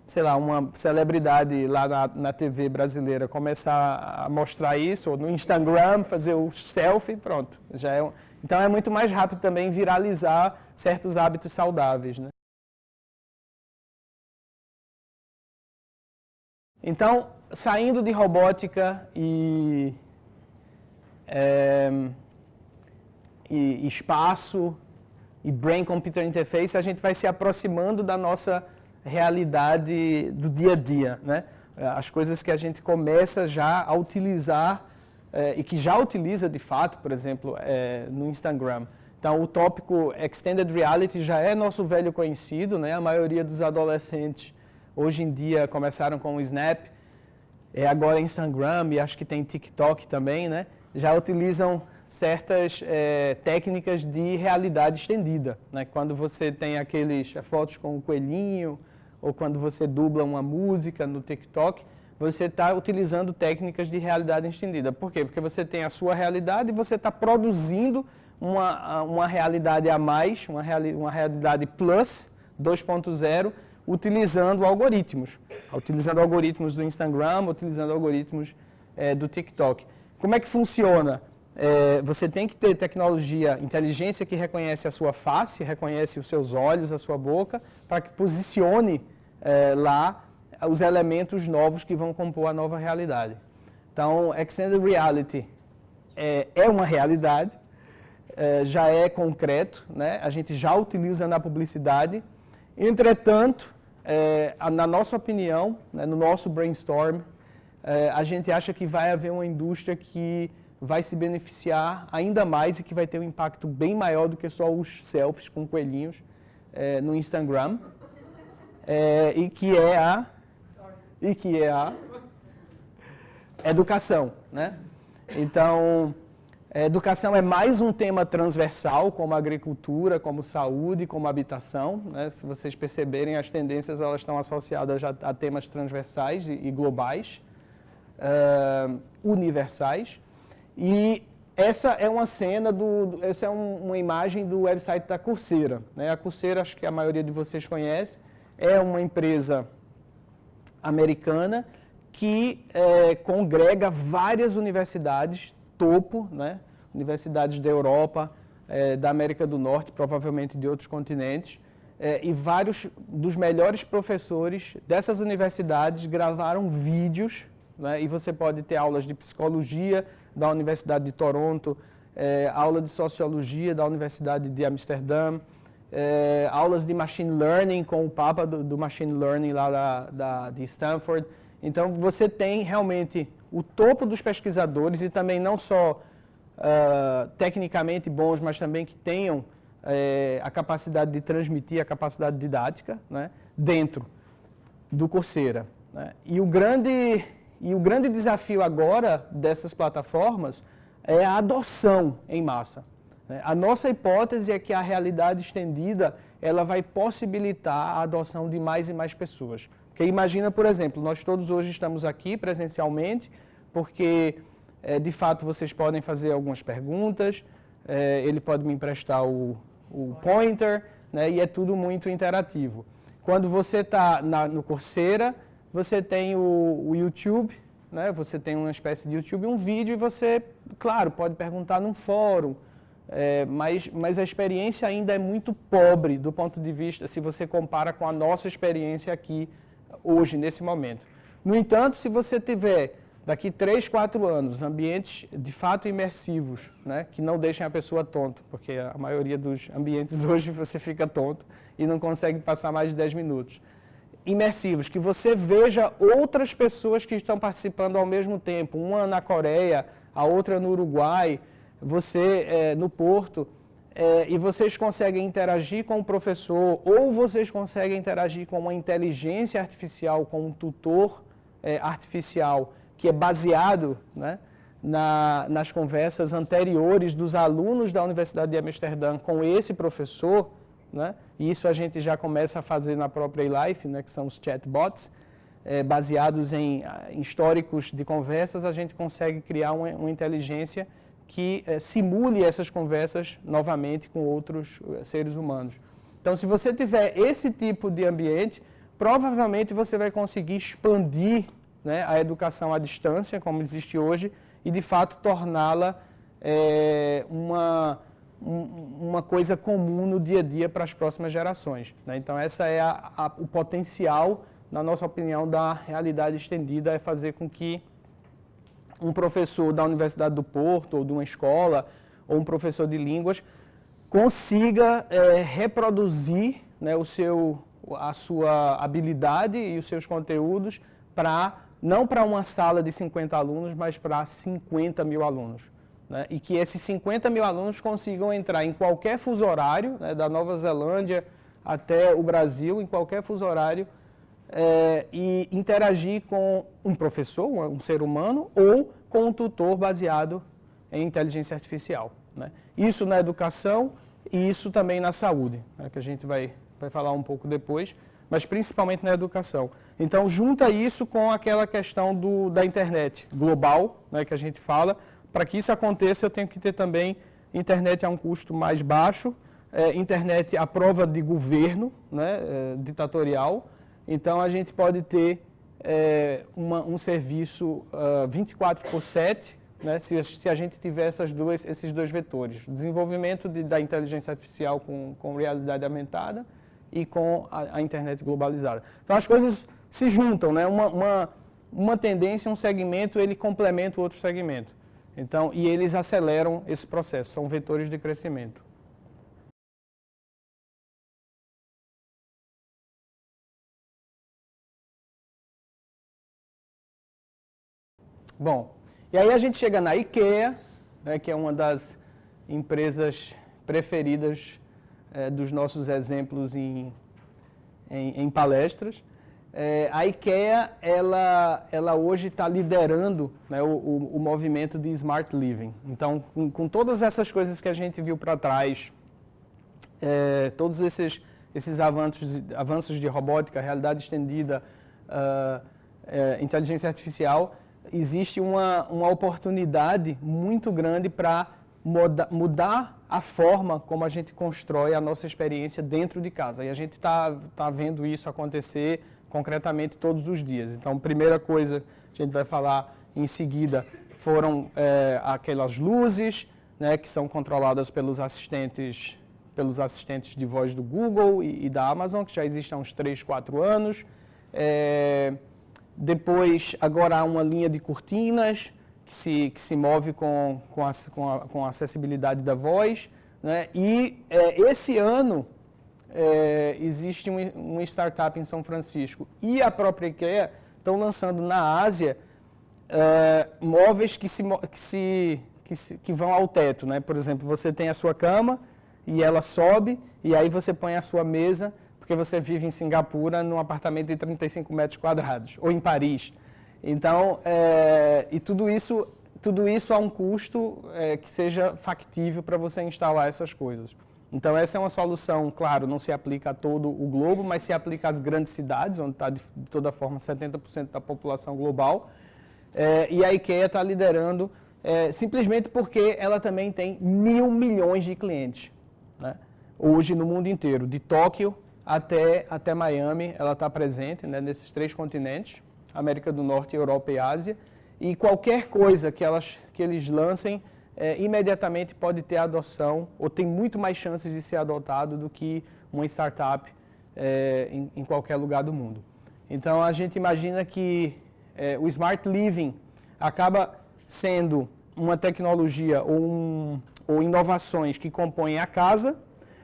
sei lá, uma celebridade lá na TV brasileira começar a mostrar isso, ou no Instagram, fazer o selfie, pronto. Então é muito mais rápido também viralizar certos hábitos saudáveis, né? Então, saindo de robótica e espaço e Brain-Computer Interface, a gente vai se aproximando da nossa realidade do dia a dia, né? As coisas que a gente começa já a utilizar e que já utiliza de fato, por exemplo, no Instagram. Então, o tópico Extended Reality já é nosso velho conhecido, né? A maioria dos adolescentes hoje em dia começaram com o Snap, agora Instagram e acho que tem TikTok também, né? Já utilizam certas técnicas de realidade estendida, né? Quando você tem aqueles fotos com o coelhinho, ou quando você dubla uma música no TikTok, você está utilizando técnicas de realidade estendida. Por quê? Porque você tem a sua realidade e você está produzindo uma realidade a mais, uma realidade plus 2.0, utilizando algoritmos. Utilizando algoritmos do Instagram, utilizando algoritmos do TikTok. Como é que funciona? Você tem que ter tecnologia, inteligência que reconhece a sua face, reconhece os seus olhos, a sua boca, para que posicione lá os elementos novos que vão compor a nova realidade. Então, Extended Reality é uma realidade, já é concreto, né? A gente já utiliza na publicidade. Entretanto, na nossa opinião, né, no nosso brainstorm, a gente acha que vai haver uma indústria que vai se beneficiar ainda mais e que vai ter um impacto bem maior do que só os selfies com coelhinhos no Instagram, e que é a educação, né? Então, educação é mais um tema transversal, como agricultura, como saúde, como habitação, né? Se vocês perceberem, as tendências elas estão associadas a temas transversais e globais, universais. E essa é uma cena essa é uma imagem do website da Coursera, né? A Coursera, acho que a maioria de vocês conhece, é uma empresa americana que congrega várias universidades topo, né? Universidades da Europa, da América do Norte, provavelmente de outros continentes, e vários dos melhores professores dessas universidades gravaram vídeos, né? E você pode ter aulas de psicologia da Universidade de Toronto, aula de sociologia da Universidade de Amsterdã, aulas de machine learning com o papa do machine learning lá de Stanford. Então, você tem realmente o topo dos pesquisadores e também não só tecnicamente bons, mas também que tenham a capacidade de transmitir, a capacidade didática, né, dentro do Coursera, né? E o grande desafio agora dessas plataformas é a adoção em massa. A nossa hipótese é que a realidade estendida ela vai possibilitar a adoção de mais e mais pessoas. Porque imagina, por exemplo, nós todos hoje estamos aqui presencialmente, porque de fato vocês podem fazer algumas perguntas, ele pode me emprestar o pointer, né, e é tudo muito interativo. Quando você está no Coursera, você tem o YouTube, né, você tem uma espécie de YouTube, um vídeo, e você, claro, pode perguntar num fórum, mas a experiência ainda é muito pobre do ponto de vista, se você compara com a nossa experiência aqui, hoje, nesse momento. No entanto, se você tiver, daqui 3, 4 anos, ambientes de fato imersivos, né, que não deixem a pessoa tonto, porque a maioria dos ambientes hoje você fica tonto e não consegue passar mais de 10 minutos. Imersivos, que você veja outras pessoas que estão participando ao mesmo tempo, uma na Coreia, a outra no Uruguai, você no Porto, e vocês conseguem interagir com o professor, ou vocês conseguem interagir com uma inteligência artificial, com um tutor artificial, que é baseado, né, nas conversas anteriores dos alunos da Universidade de Amsterdã com esse professor, né, e isso a gente já começa a fazer na própria eLife, né, que são os chatbots, baseados em históricos de conversas, a gente consegue criar uma inteligência que simule essas conversas novamente com outros seres humanos. Então, se você tiver esse tipo de ambiente, provavelmente você vai conseguir expandir, né, a educação à distância, como existe hoje, e de fato torná-la uma coisa comum no dia a dia para as próximas gerações, né? Então, essa é o potencial, na nossa opinião, da realidade estendida, é fazer com que um professor da Universidade do Porto, ou de uma escola, ou um professor de línguas, consiga reproduzir, né, a sua habilidade e os seus conteúdos não para uma sala de 50 alunos, mas para 50 mil alunos, né? E que esses 50 mil alunos consigam entrar em qualquer fuso horário, né, da Nova Zelândia até o Brasil, em qualquer fuso horário, e interagir com um professor, um ser humano, ou com um tutor baseado em inteligência artificial, né? Isso na educação e isso também na saúde, né, que a gente vai falar um pouco depois, mas principalmente na educação. Então, junta isso com aquela questão da internet global, né, que a gente fala. Para que isso aconteça, eu tenho que ter também internet a um custo mais baixo, internet à prova de governo, né, ditatorial. Então, a gente pode ter um serviço 24/7, né, se a gente tiver esses dois vetores, o desenvolvimento da inteligência artificial com realidade aumentada e com a internet globalizada. Então, as coisas se juntam, né? Uma tendência, um segmento, ele complementa o outro segmento. Então, e eles aceleram esse processo, são vetores de crescimento. Bom, e aí a gente chega na IKEA, né, que é uma das empresas preferidas dos nossos exemplos em palestras. A IKEA, ela hoje está liderando, né, o movimento de Smart Living. Então, com todas essas coisas que a gente viu para trás, todos esses avanços de robótica, realidade estendida, inteligência artificial, existe uma oportunidade muito grande para mudar a forma como a gente constrói a nossa experiência dentro de casa. E a gente está vendo isso acontecer concretamente todos os dias. Então, a primeira coisa que a gente vai falar em seguida foram aquelas luzes, né, que são controladas pelos assistentes de voz do Google e da Amazon, que já existem há uns 3, 4 anos. Depois, agora há uma linha de cortinas que se move com a acessibilidade da voz, né? E esse ano existe uma startup em São Francisco e a própria IKEA estão lançando na Ásia móveis que vão ao teto, né? Por exemplo, você tem a sua cama e ela sobe e aí você põe a sua mesa, porque você vive em Singapura num apartamento de 35 metros quadrados, ou em Paris. Então, e tudo isso a um custo que seja factível para você instalar essas coisas. Então, essa é uma solução, claro, não se aplica a todo o globo, mas se aplica às grandes cidades, onde está, de toda forma, 70% da população global. E a IKEA está liderando simplesmente porque ela também tem 1.000 milhões de clientes, né? Hoje, no mundo inteiro, de Tóquio até Miami, ela está presente, né, nesses 3 continentes, América do Norte, Europa e Ásia, e qualquer coisa que eles lancem, imediatamente pode ter adoção, ou tem muito mais chances de ser adotado do que uma startup em qualquer lugar do mundo. Então, a gente imagina que o Smart Living acaba sendo uma tecnologia ou inovações que compõem a casa,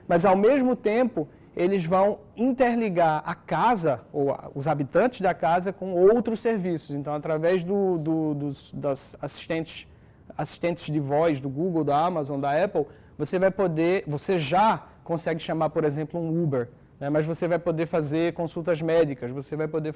mas, ao mesmo tempo, eles vão interligar a casa, ou os habitantes da casa, com outros serviços. Então, através dos assistentes de voz do Google, da Amazon, da Apple, você já consegue chamar, por exemplo, um Uber, né? Mas você vai poder fazer consultas médicas, você vai poder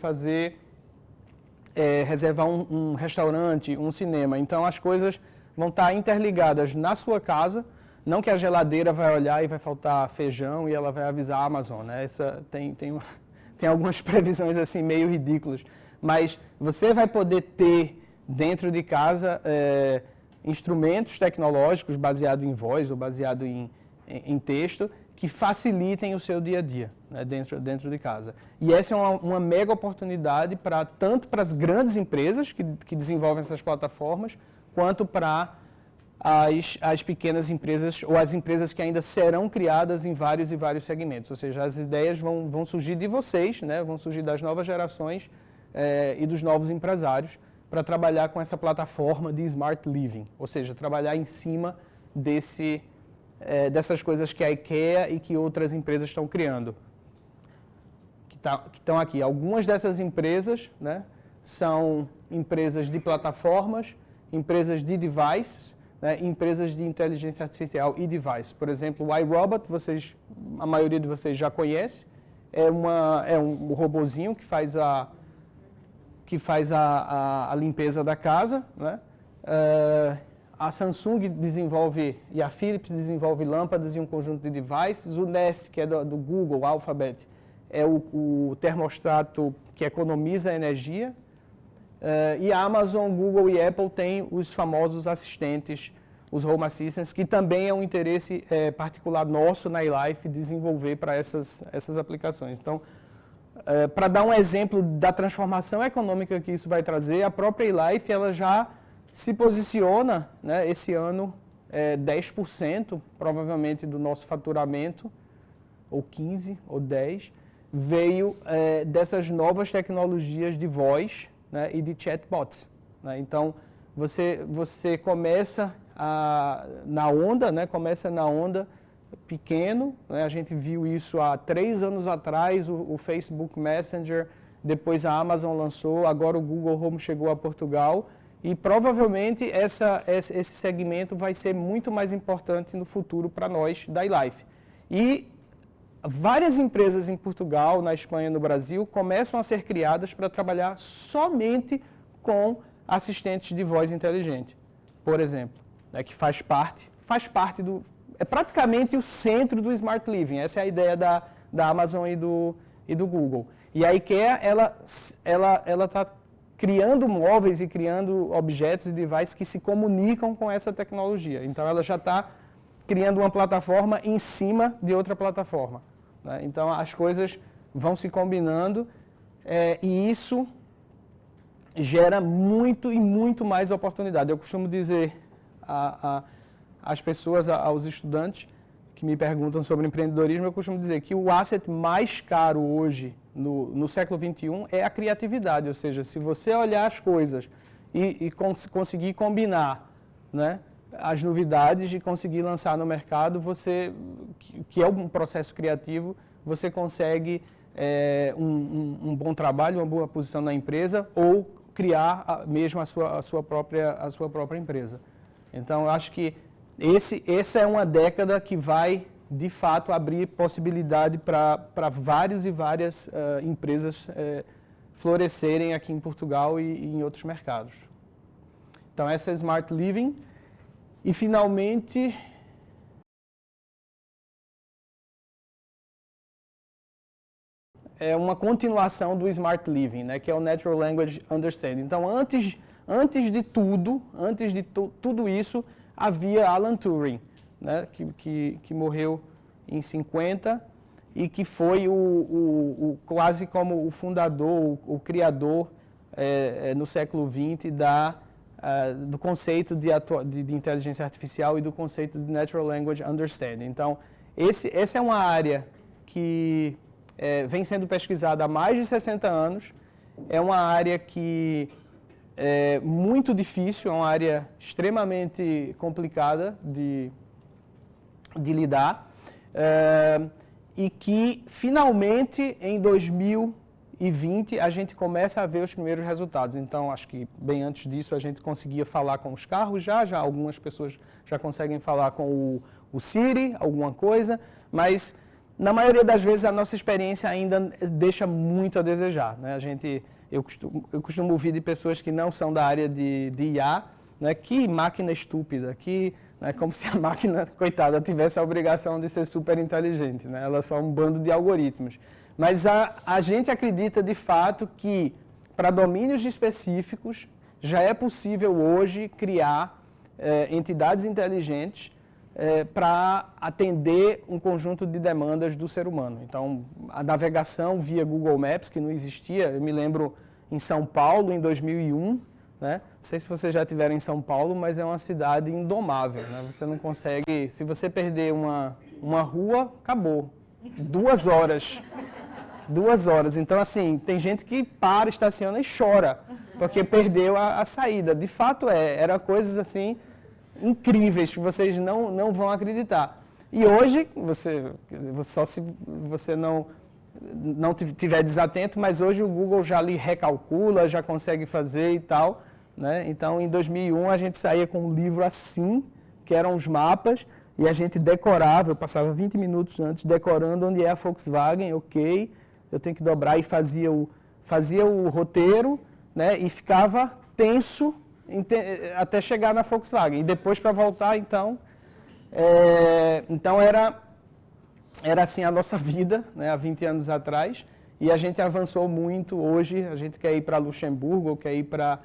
reservar um restaurante, um cinema. Então, as coisas vão estar interligadas na sua casa. Não que a geladeira vai olhar e vai faltar feijão e ela vai avisar a Amazon, né? Tem algumas previsões assim meio ridículas. Mas você vai poder ter dentro de casa instrumentos tecnológicos baseados em voz ou baseados em texto que facilitem o seu dia a dia, né, dentro de casa. E essa é uma mega oportunidade tanto para as grandes empresas que desenvolvem essas plataformas, quanto para as pequenas empresas ou as empresas que ainda serão criadas em vários e vários segmentos. Ou seja, as ideias vão surgir de vocês, né? Vão surgir das novas gerações e dos novos empresários para trabalhar com essa plataforma de Smart Living. Ou seja, trabalhar em cima dessas coisas que a IKEA e que outras empresas estão criando. Que estão aqui. Algumas dessas empresas, né, são empresas de plataformas, empresas de devices, né, empresas de inteligência artificial e device. Por exemplo, o iRobot, a maioria de vocês já conhece, é um robozinho que faz a limpeza da casa, né? a Samsung desenvolve e a Philips desenvolve lâmpadas e um conjunto de devices. O Nest, que é do Google, Alphabet, é o termostato que economiza energia. E a Amazon, Google e Apple têm os famosos assistentes, os Home Assistants, que também é um interesse particular nosso na iLife desenvolver para essas aplicações. Então, para dar um exemplo da transformação econômica que isso vai trazer, a própria iLife ela já se posiciona, né, esse ano 10% provavelmente do nosso faturamento, ou 15% ou 10%, veio dessas novas tecnologias de voz, né, e de chatbots. Né? Então, você começa na onda, né, começa na onda pequeno, né? A gente viu isso há 3 anos atrás, o Facebook Messenger, depois a Amazon lançou, agora o Google Home chegou a Portugal e provavelmente esse segmento vai ser muito mais importante no futuro para nós da iLife. E várias empresas em Portugal, na Espanha e no Brasil começam a ser criadas para trabalhar somente com assistentes de voz inteligente, por exemplo, né, que faz parte é praticamente o centro do Smart Living. Essa é a ideia da Amazon e do Google. E a IKEA, ela está criando móveis e criando objetos e devices que se comunicam com essa tecnologia. Então, ela já está criando uma plataforma em cima de outra plataforma. Né? Então, as coisas vão se combinando e isso gera muito e muito mais oportunidade. Eu costumo dizer às pessoas, aos estudantes que me perguntam sobre empreendedorismo, eu costumo dizer que o asset mais caro hoje, no século XXI, é a criatividade. Ou seja, se você olhar as coisas e conseguir combinar, né, as novidades e conseguir lançar no mercado, que é um processo criativo, você consegue um bom trabalho, uma boa posição na empresa ou criar mesmo a sua própria empresa. Então, eu acho que essa é uma década que vai, de fato, abrir possibilidade para vários e várias empresas florescerem aqui em Portugal e em outros mercados. Então, essa é Smart Living. E, finalmente, é uma continuação do Smart Living, né, que é o Natural Language Understanding. Então, antes de tudo isso, havia Alan Turing, né, que morreu em 50 e que foi quase como o fundador, o criador no século XX do conceito de inteligência artificial e do conceito de Natural Language Understanding. Então, essa é uma área que vem sendo pesquisada há mais de 60 anos, é uma área que é muito difícil, é uma área extremamente complicada de lidar, e que finalmente em 2020 a gente começa a ver os primeiros resultados. Então, acho que bem antes disso a gente conseguia falar com os carros já algumas pessoas já conseguem falar com o Siri, alguma coisa, mas na maioria das vezes a nossa experiência ainda deixa muito a desejar, né? Eu costumo ouvir de pessoas que não são da área de IA, né, que máquina estúpida, como se a máquina, coitada, tivesse a obrigação de ser super inteligente, né? Ela é só um bando de algoritmos. Mas a gente acredita de fato que para domínios específicos já é possível hoje criar entidades inteligentes para atender um conjunto de demandas do ser humano. Então, a navegação via Google Maps, que não existia, eu me lembro em São Paulo, em 2001, né? Não sei se vocês já estiveram em São Paulo, mas é uma cidade indomável, né? Você não consegue, se você perder uma rua, acabou. 2 horas. 2 horas. Então, assim, tem gente que para, estaciona e chora, porque perdeu a saída. De fato, eram coisas assim incríveis que vocês não vão acreditar. E hoje, só se você não tiver desatento, mas hoje o Google já lhe recalcula, já consegue fazer e tal, né? Então, em 2001, a gente saía com um livro assim, que eram os mapas, e a gente decorava, eu passava 20 minutos antes decorando onde é a Volkswagen, ok, eu tenho que dobrar, e fazia o roteiro, né? E ficava tenso até chegar na Volkswagen. E depois, para voltar, então era assim a nossa vida, né, há 20 anos atrás, e a gente avançou muito. Hoje a gente quer ir para Luxemburgo, ou quer ir para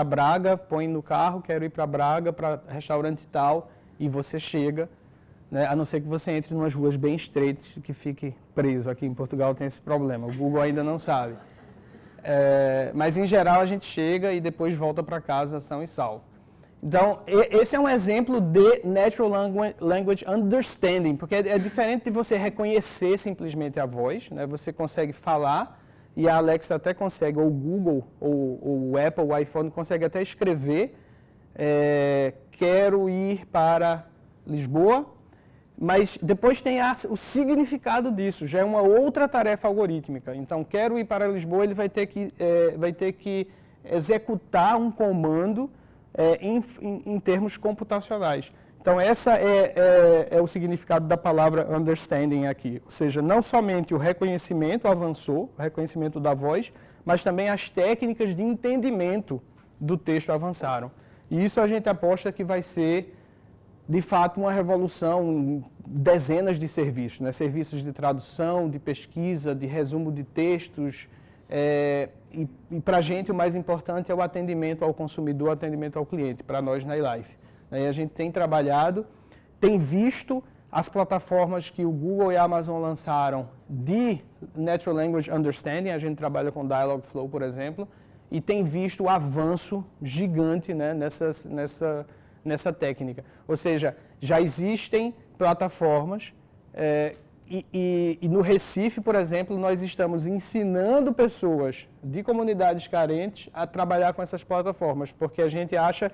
Braga, põe no carro, quero ir para Braga, para restaurante tal, e você chega, né, a não ser que você entre em umas ruas bem estreitas, que fique preso. Aqui em Portugal tem esse problema, o Google ainda não sabe. Mas em geral a gente chega e depois volta para casa são e salvo. Então, esse é um exemplo de Natural Language Understanding, porque é diferente de você reconhecer simplesmente a voz, né? Você consegue falar, e a Alexa até consegue, ou o Google, ou o Apple, o iPhone, consegue até escrever, quero ir para Lisboa, mas depois tem o significado disso, já é uma outra tarefa algorítmica. Então, quero ir para Lisboa, ele vai ter que executar um comando em termos computacionais. Então, essa é o significado da palavra understanding aqui. Ou seja, não somente o reconhecimento avançou, o reconhecimento da voz, mas também as técnicas de entendimento do texto avançaram. E isso a gente aposta que vai ser, de fato, uma revolução em dezenas de serviços, né? Serviços de tradução, de pesquisa, de resumo de textos. E para a gente o mais importante é o atendimento ao consumidor, o atendimento ao cliente, para nós na iLife. E a gente tem trabalhado, tem visto as plataformas que o Google e a Amazon lançaram de Natural Language Understanding, a gente trabalha com Dialogflow, por exemplo, e tem visto o avanço gigante, né, nessa técnica. Ou seja, já existem plataformas e no Recife, por exemplo, nós estamos ensinando pessoas de comunidades carentes a trabalhar com essas plataformas, porque a gente acha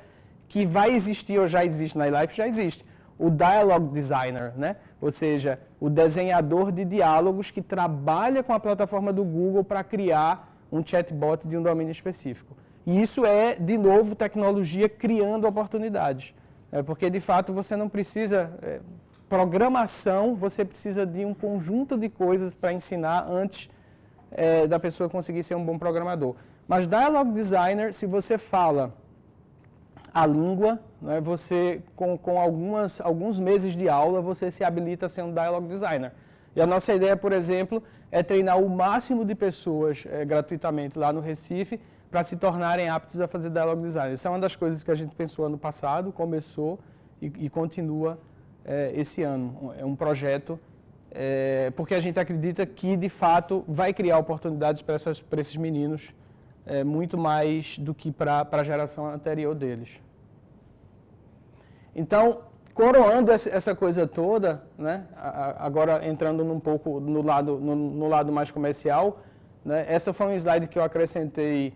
que vai existir, ou já existe na iLife, já existe, o Dialogue Designer, né? Ou seja, o desenhador de diálogos que trabalha com a plataforma do Google para criar um chatbot de um domínio específico. E isso é, de novo, tecnologia criando oportunidades. Porque, de fato, você não precisa... Programação, você precisa de um conjunto de coisas para ensinar antes da pessoa conseguir ser um bom programador. Mas Dialogue Designer, se você fala a língua, né, você com alguns meses de aula, você se habilita a ser um Dialogue Designer. E a nossa ideia, por exemplo, é treinar o máximo de pessoas gratuitamente lá no Recife para se tornarem aptos a fazer Dialogue Designer. Isso é uma das coisas que a gente pensou ano passado, começou e continua esse ano. É um projeto, porque a gente acredita que, de fato, vai criar oportunidades para esses meninos, muito mais do que para a geração anterior deles. Então, coroando essa coisa toda, né, agora entrando um pouco no lado mais comercial, né, essa foi um slide que eu acrescentei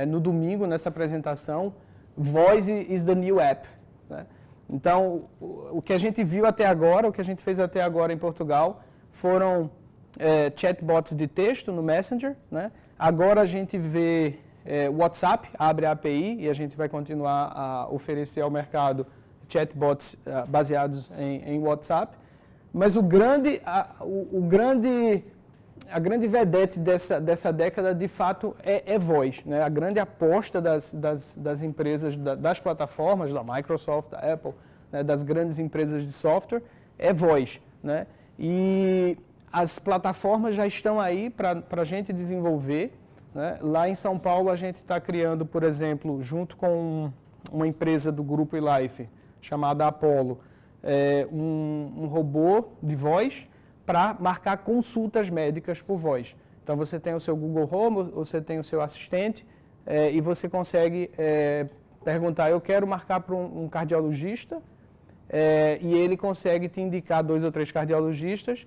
no domingo, nessa apresentação, Voice is the new app. Né? Então, o que a gente viu até agora, o que a gente fez até agora em Portugal, foram chatbots de texto no Messenger. Né? Agora a gente vê WhatsApp, abre a API, e a gente vai continuar a oferecer ao mercado chatbots baseados em WhatsApp. Mas a grande vedete dessa década, de fato, é voz. Né? A grande aposta das empresas, das plataformas, da Microsoft, da Apple, né? Das grandes empresas de software, é voz. Né? E as plataformas já estão aí para a gente desenvolver. Né? Lá em São Paulo, a gente está criando, por exemplo, junto com uma empresa do grupo iLife, chamada Apollo, um robô de voz para marcar consultas médicas por voz. Então, você tem o seu Google Home, você tem o seu assistente, e você consegue perguntar, eu quero marcar para um cardiologista, e ele consegue te indicar 2 ou 3 cardiologistas,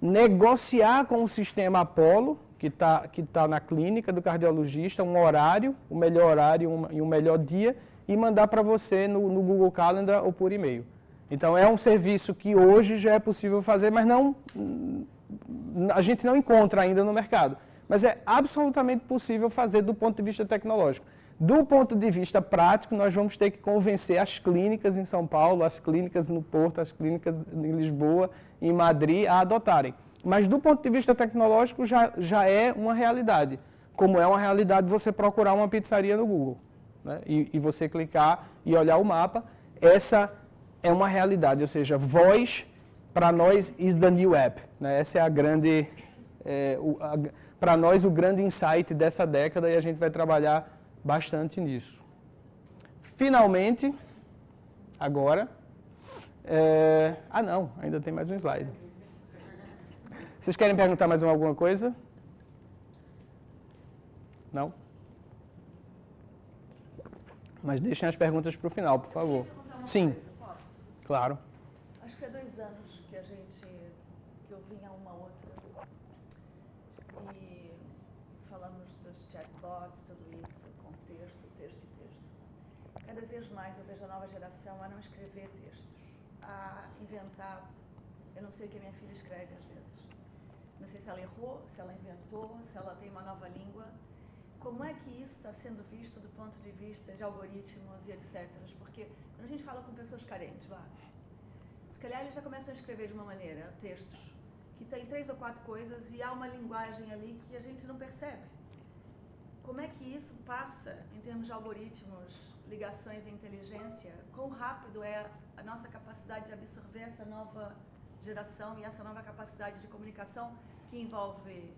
negociar com o sistema Apollo, que tá na clínica do cardiologista, um horário, o melhor horário e um melhor dia, e mandar para você no Google Calendar ou por e-mail. Então, é um serviço que hoje já é possível fazer, mas a gente não encontra ainda no mercado. Mas é absolutamente possível fazer do ponto de vista tecnológico. Do ponto de vista prático, nós vamos ter que convencer as clínicas em São Paulo, as clínicas no Porto, as clínicas em Lisboa, em Madrid, a adotarem. Mas do ponto de vista tecnológico, já é uma realidade. Como é uma realidade você procurar uma pizzaria no Google. né? E você clicar e olhar o mapa. Essa é uma realidade, ou seja, voz, para nós, is the new app, né? Essa é a grande, para nós, o grande insight dessa década e a gente vai trabalhar bastante nisso. Finalmente, agora, não, ainda tem mais um slide. Vocês querem perguntar mais alguma coisa? Não? Mas deixem as perguntas para o final, por favor. Sim. Posso? Claro. Acho que há 2 anos que eu vim a uma outra e falamos dos chatbots, tudo isso, com texto. Cada vez mais eu vejo a nova geração a não escrever textos, a inventar. Eu não sei o que a minha filha escreve às vezes. Não sei se ela errou, se ela inventou, se ela tem uma nova língua. Como é que isso está sendo visto do ponto de vista de algoritmos e etc? Porque quando a gente fala com pessoas carentes, se calhar eles já começam a escrever de uma maneira textos que tem 3 ou 4 coisas e há uma linguagem ali que a gente não percebe. Como é que isso passa em termos de algoritmos, ligações e inteligência? Quão rápido é a nossa capacidade de absorver essa nova geração e essa nova capacidade de comunicação que envolve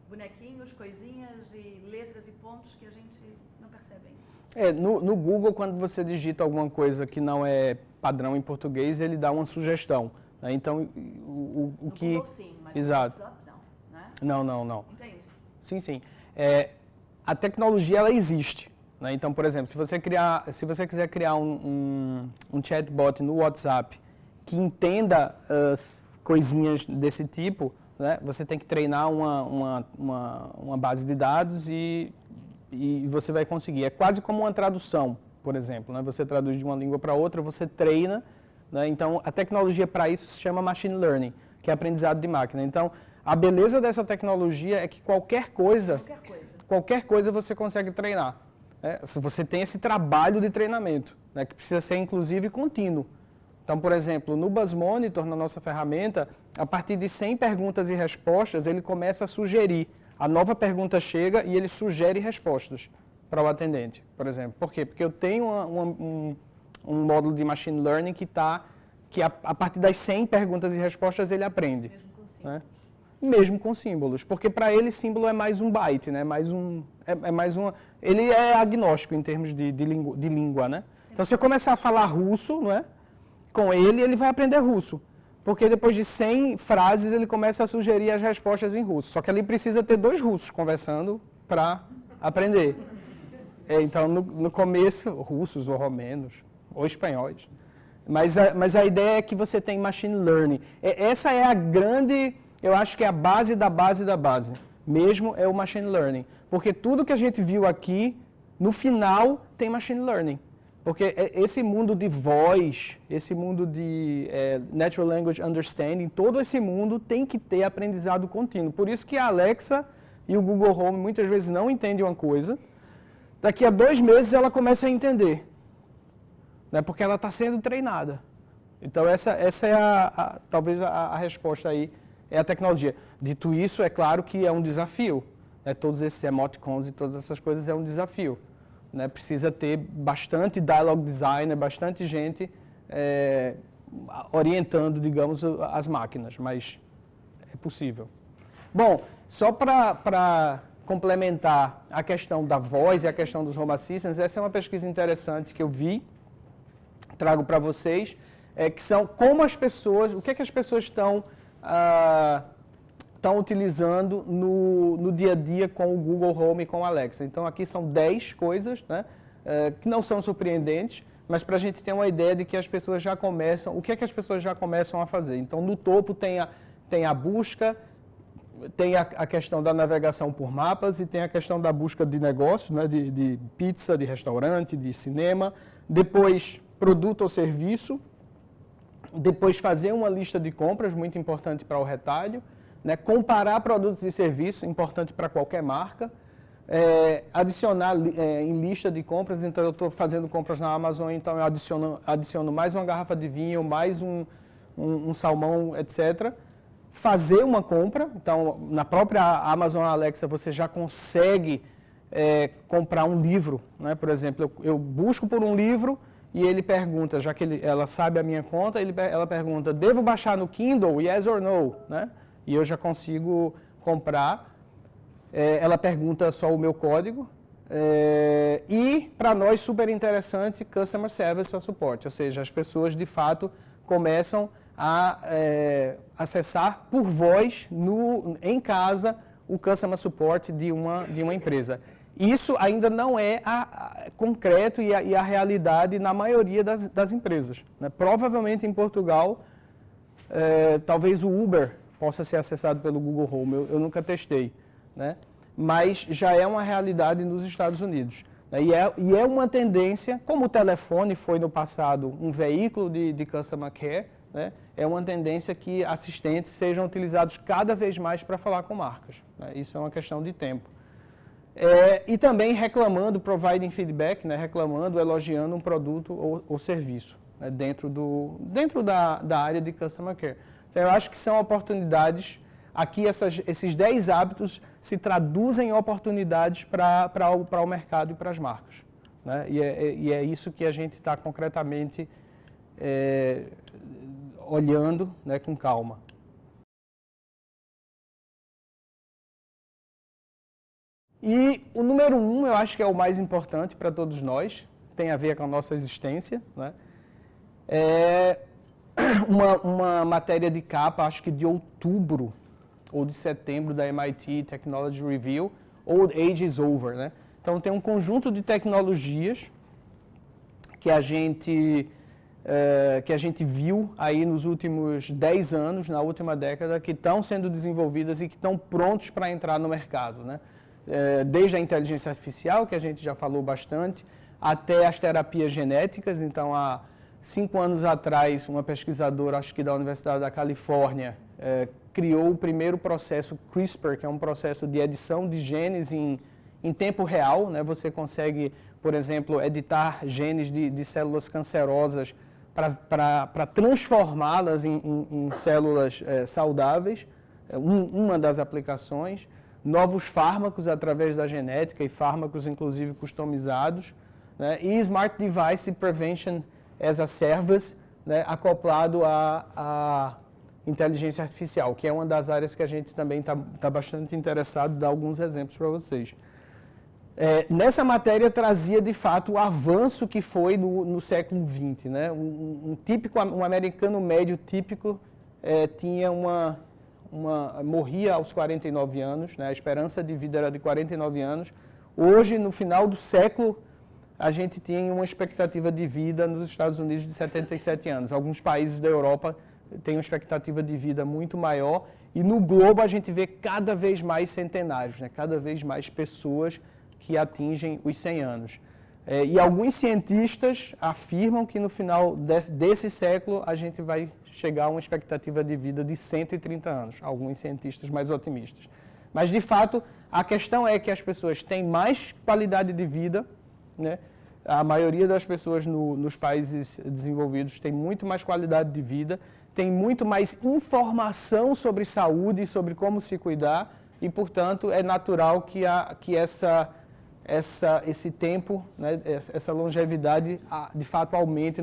bonequinhos, coisinhas e letras e pontos que a gente não percebe ainda. No Google, quando você digita alguma coisa que não é padrão em português, ele dá uma sugestão, né? Então, o que... No Google sim, mas Exato. no WhatsApp não, né? Não. Entende? Sim. A tecnologia, ela existe, né? Então, por exemplo, se você quiser criar um chatbot no WhatsApp que entenda as coisinhas desse tipo, né? Você tem que treinar uma base de dados e você vai conseguir. É quase como uma tradução, por exemplo, né? Você traduz de uma língua para outra, você treina, né? Então, a tecnologia para isso se chama machine learning, que é aprendizado de máquina. Então, a beleza dessa tecnologia é que qualquer coisa você consegue treinar, né? Se você tem esse trabalho de treinamento, né? Que precisa ser, inclusive, contínuo. Então, por exemplo, no BuzzMonitor, na nossa ferramenta, a partir de 100 perguntas e respostas, ele começa a sugerir. A nova pergunta chega e ele sugere respostas para o atendente, por exemplo. Por quê? Porque eu tenho um módulo de machine learning que a partir das 100 perguntas e respostas ele aprende. Mesmo com símbolos. Né? Mesmo com símbolos, porque para ele símbolo é mais um byte, né? Ele é agnóstico em termos de língua, né? Então, se eu começar a falar russo, não é? Com ele vai aprender russo. Porque depois de 100 frases, ele começa a sugerir as respostas em russo. Só que ali precisa ter 2 russos conversando para aprender. Então, no começo, russos ou romenos, ou espanhóis. Mas a ideia é que você tem machine learning. Essa é a grande, eu acho que é a base da base da base. Mesmo é o machine learning. Porque tudo que a gente viu aqui, no final, tem machine learning. Porque esse mundo de voz, esse mundo de Natural Language Understanding, todo esse mundo tem que ter aprendizado contínuo. Por isso que a Alexa e o Google Home muitas vezes não entendem uma coisa, daqui a 2 meses ela começa a entender, né? Porque ela está sendo treinada. Então essa é talvez a resposta aí, é a tecnologia. Dito isso, é claro que é um desafio, né? Todos esses emoticons e todas essas coisas é um desafio. Né, precisa ter bastante dialogue designer, bastante gente orientando, digamos, as máquinas, mas é possível. Bom, só para complementar a questão da voz e a questão dos home assistants, essa é uma pesquisa interessante que eu vi, trago para vocês, que são como as pessoas, o que é que as pessoas estão utilizando no dia a dia com o Google Home e com o Alexa. Então, aqui são 10 coisas, né, que não são surpreendentes, mas para a gente ter uma ideia de que as pessoas já começam, o que é que as pessoas já começam a fazer. Então, no topo tem a busca, tem a questão da navegação por mapas e tem a questão da busca de negócio, né, de pizza, de restaurante, de cinema. Depois, produto ou serviço. Depois, fazer uma lista de compras, muito importante para o retalho. Né, comparar produtos e serviços, importante para qualquer marca. Adicionar em lista de compras, então eu estou fazendo compras na Amazon, então eu adiciono mais uma garrafa de vinho, mais um salmão, etc. Fazer uma compra, então na própria Amazon Alexa você já consegue comprar um livro, né? Por exemplo, eu busco por um livro e ele pergunta, já que ela sabe a minha conta, ela pergunta, devo baixar no Kindle, yes or no, né? E eu já consigo comprar. Ela pergunta só o meu código. E, para nós, super interessante, Customer Service or Support, ou seja, as pessoas, de fato, começam a acessar por voz, em casa, o Customer Support de uma empresa. Isso ainda não é concreto e a realidade na maioria das empresas, né? Provavelmente em Portugal, talvez o Uber possa ser acessado pelo Google Home, eu nunca testei, né? Mas já é uma realidade nos Estados Unidos, né? E é uma tendência, como o telefone foi no passado um veículo de Customer Care, né? É uma tendência que assistentes sejam utilizados cada vez mais para falar com marcas, né? Isso é uma questão de tempo. E também reclamando, providing feedback, né? Reclamando, elogiando um produto ou serviço, né? dentro da área de Customer Care. Então, eu acho que são oportunidades, aqui esses 10 hábitos se traduzem em oportunidades para o mercado e para as marcas, né? E é isso que a gente está concretamente olhando, né, com calma. E o número 1, eu acho que é o mais importante para todos nós, tem a ver com a nossa existência, né? Uma matéria de capa, acho que de outubro ou de setembro da MIT Technology Review, Old Age is Over, né? Então tem um conjunto de tecnologias que a gente viu aí nos últimos 10 anos, na última década, que estão sendo desenvolvidas e que estão prontos para entrar no mercado, né? Desde a inteligência artificial, que a gente já falou bastante, até as terapias genéticas. Então, há 5 anos atrás, uma pesquisadora, acho que da Universidade da Califórnia, criou o primeiro processo CRISPR, que é um processo de edição de genes em tempo real, né? Você consegue, por exemplo, editar genes de células cancerosas para transformá-las em células saudáveis, uma das aplicações. Novos fármacos através da genética e fármacos, inclusive, customizados, né? E Smart Device Prevention as a Service, né? Acoplado à inteligência artificial, que é uma das áreas que a gente também está bastante interessado, dar alguns exemplos para vocês. Nessa matéria trazia, de fato, o avanço que foi no século XX, né? Um americano médio típico tinha morria aos 49 anos, né? A esperança de vida era de 49 anos. Hoje, no final do século, a gente tinha uma expectativa de vida nos Estados Unidos de 77 anos. Alguns países da Europa têm uma expectativa de vida muito maior. E no globo a gente vê cada vez mais centenários, né? Cada vez mais pessoas que atingem os 100 anos. E alguns cientistas afirmam que no final desse século a gente vai chegar a uma expectativa de vida de 130 anos, alguns cientistas mais otimistas. Mas, de fato, a questão é que as pessoas têm mais qualidade de vida, né? A maioria das pessoas nos países desenvolvidos tem muito mais qualidade de vida, tem muito mais informação sobre saúde e sobre como se cuidar, e, portanto, é natural que esse tempo, né, essa longevidade, de fato, aumente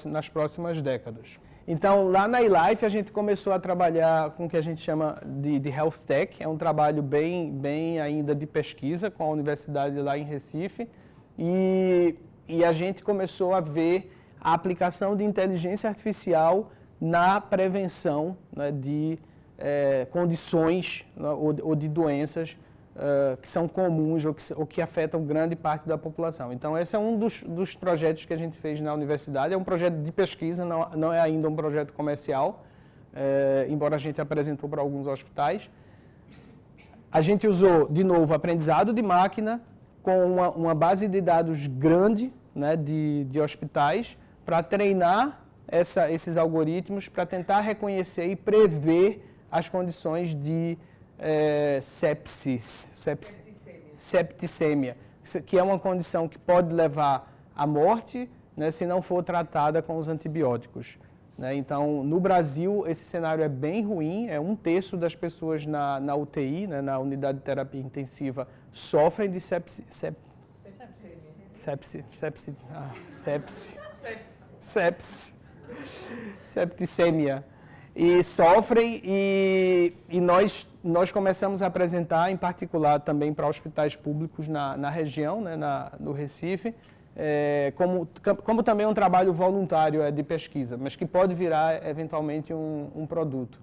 nas próximas décadas. Então, lá na eLife, a gente começou a trabalhar com o que a gente chama de Health Tech. É um trabalho bem ainda de pesquisa com a universidade lá em Recife. E a gente começou a ver a aplicação de inteligência artificial na prevenção, né, de condições, né, ou de doenças que são comuns ou que afetam grande parte da população. Então, esse é um dos projetos que a gente fez na universidade. É um projeto de pesquisa, não é ainda um projeto comercial, embora a gente apresentou para alguns hospitais. A gente usou, de novo, aprendizado de máquina com uma base de dados grande, né, de hospitais, para treinar esses algoritmos, para tentar reconhecer e prever as condições de septicemia, que é uma condição que pode levar à morte, né, se não for tratada com os antibióticos. né? Então, no Brasil, esse cenário é bem ruim, 1/3 das pessoas na UTI, né, na unidade de terapia intensiva, sofrem de septicemia. E sofrem, e nós começamos a apresentar, em particular também para hospitais públicos na região, né, no Recife, como também um trabalho voluntário de pesquisa, mas que pode virar eventualmente um produto.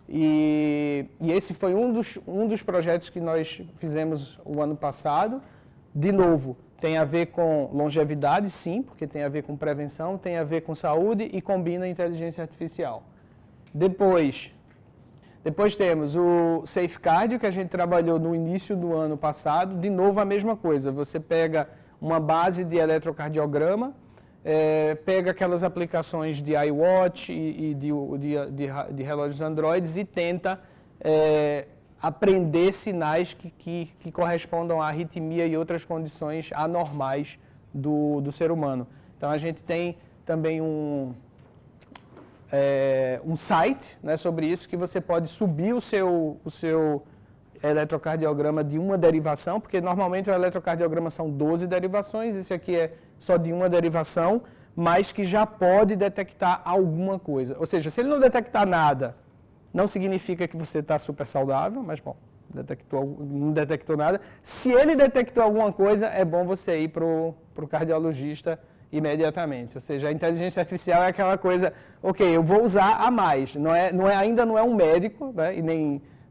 E esse foi um dos projetos que nós fizemos o ano passado. De novo, tem a ver com longevidade, sim, porque tem a ver com prevenção, tem a ver com saúde e combina inteligência artificial. Depois temos o SafeCardio, que a gente trabalhou no início do ano passado. De novo, a mesma coisa. Você pega uma base de eletrocardiograma, pega aquelas aplicações de iWatch e de relógios Androids e tenta aprender sinais que correspondam à arritmia e outras condições anormais do ser humano. Então, a gente tem também um site, né, sobre isso, que você pode subir o seu eletrocardiograma de uma derivação, porque normalmente o eletrocardiograma são 12 derivações, esse aqui é só de uma derivação, mas que já pode detectar alguma coisa. Ou seja, se ele não detectar nada, não significa que você está super saudável, mas bom, não detectou nada. Se ele detectou alguma coisa, é bom você ir para o cardiologista imediatamente. Ou seja, a inteligência artificial é aquela coisa, ok, eu vou usar a mais. Ainda não é um médico, né, e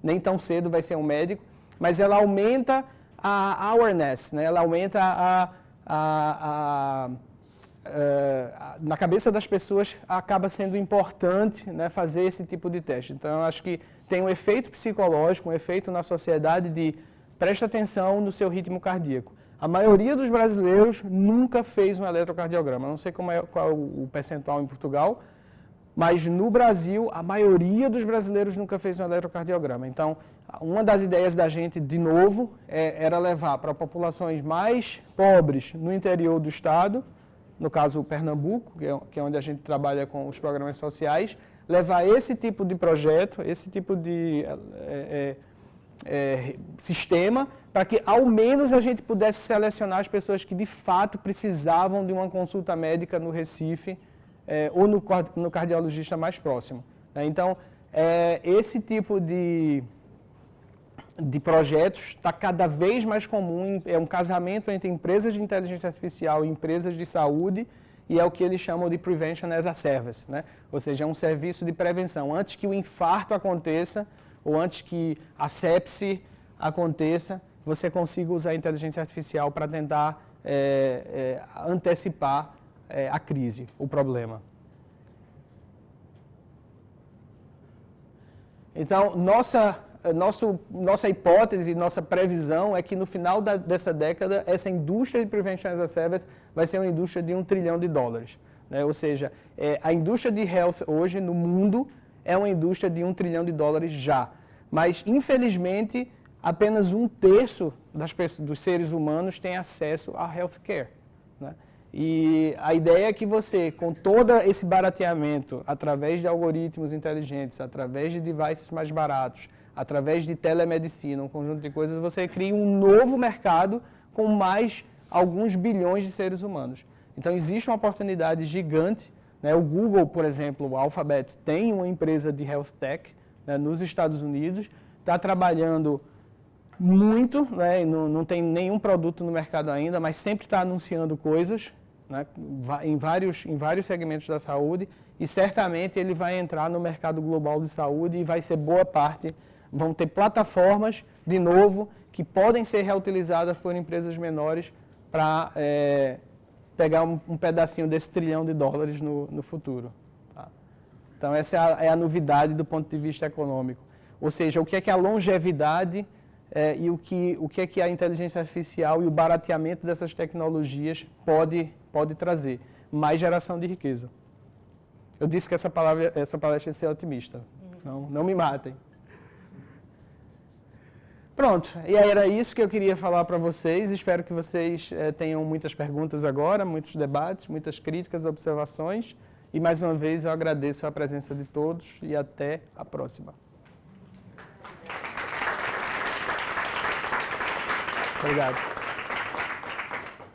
nem tão cedo vai ser um médico, mas ela aumenta a awareness, né, ela aumenta na cabeça das pessoas, acaba sendo importante, né, fazer esse tipo de teste. Então, eu acho que tem um efeito psicológico, um efeito na sociedade de presta atenção no seu ritmo cardíaco. A maioria dos brasileiros nunca fez um eletrocardiograma. Não sei qual é o percentual em Portugal, mas no Brasil, a maioria dos brasileiros nunca fez um eletrocardiograma. Então, uma das ideias da gente, de novo, era levar para populações mais pobres no interior do estado, no caso Pernambuco, que é onde a gente trabalha com os programas sociais, levar esse tipo de projeto, esse tipo de sistema, para que ao menos a gente pudesse selecionar as pessoas que de fato precisavam de uma consulta médica no Recife ou no cardiologista mais próximo. Então, esse tipo de projetos está cada vez mais comum, é um casamento entre empresas de inteligência artificial e empresas de saúde, e é o que eles chamam de Prevention as a Service, né? Ou seja, é um serviço de prevenção. Antes que o infarto aconteça, ou antes que a sepse aconteça, você consiga usar a inteligência artificial para tentar antecipar a crise, o problema. Então, nossa hipótese, nossa previsão é que no final dessa década, essa indústria de Prevention as a Service vai ser uma indústria de $1 trilhão, né? Ou seja, a indústria de health hoje no mundo é uma indústria de $1 trilhão já. Mas, infelizmente, apenas 1/3 dos seres humanos tem acesso a healthcare, né? E a ideia é que você, com todo esse barateamento, através de algoritmos inteligentes, através de devices mais baratos, através de telemedicina, um conjunto de coisas, você cria um novo mercado com mais alguns bilhões de seres humanos. Então, existe uma oportunidade gigante, né? O Google, por exemplo, o Alphabet, tem uma empresa de health tech, né, nos Estados Unidos, está trabalhando muito, né, não tem nenhum produto no mercado ainda, mas sempre está anunciando coisas, né, em vários segmentos da saúde, e certamente ele vai entrar no mercado global de saúde e vai ser boa parte. Vão ter plataformas, de novo, que podem ser reutilizadas por empresas menores para pegar um pedacinho desse $1 trilhão no futuro. Tá? Então, essa é a novidade do ponto de vista econômico. Ou seja, o que é a longevidade e o que é que a inteligência artificial e o barateamento dessas tecnologias pode trazer. Mais geração de riqueza. Eu disse que essa palestra ia ser otimista. Não me matem. Pronto, e aí era isso que eu queria falar para vocês. Espero que vocês tenham muitas perguntas agora, muitos debates, muitas críticas, observações. E mais uma vez eu agradeço a presença de todos e até a próxima. Obrigado.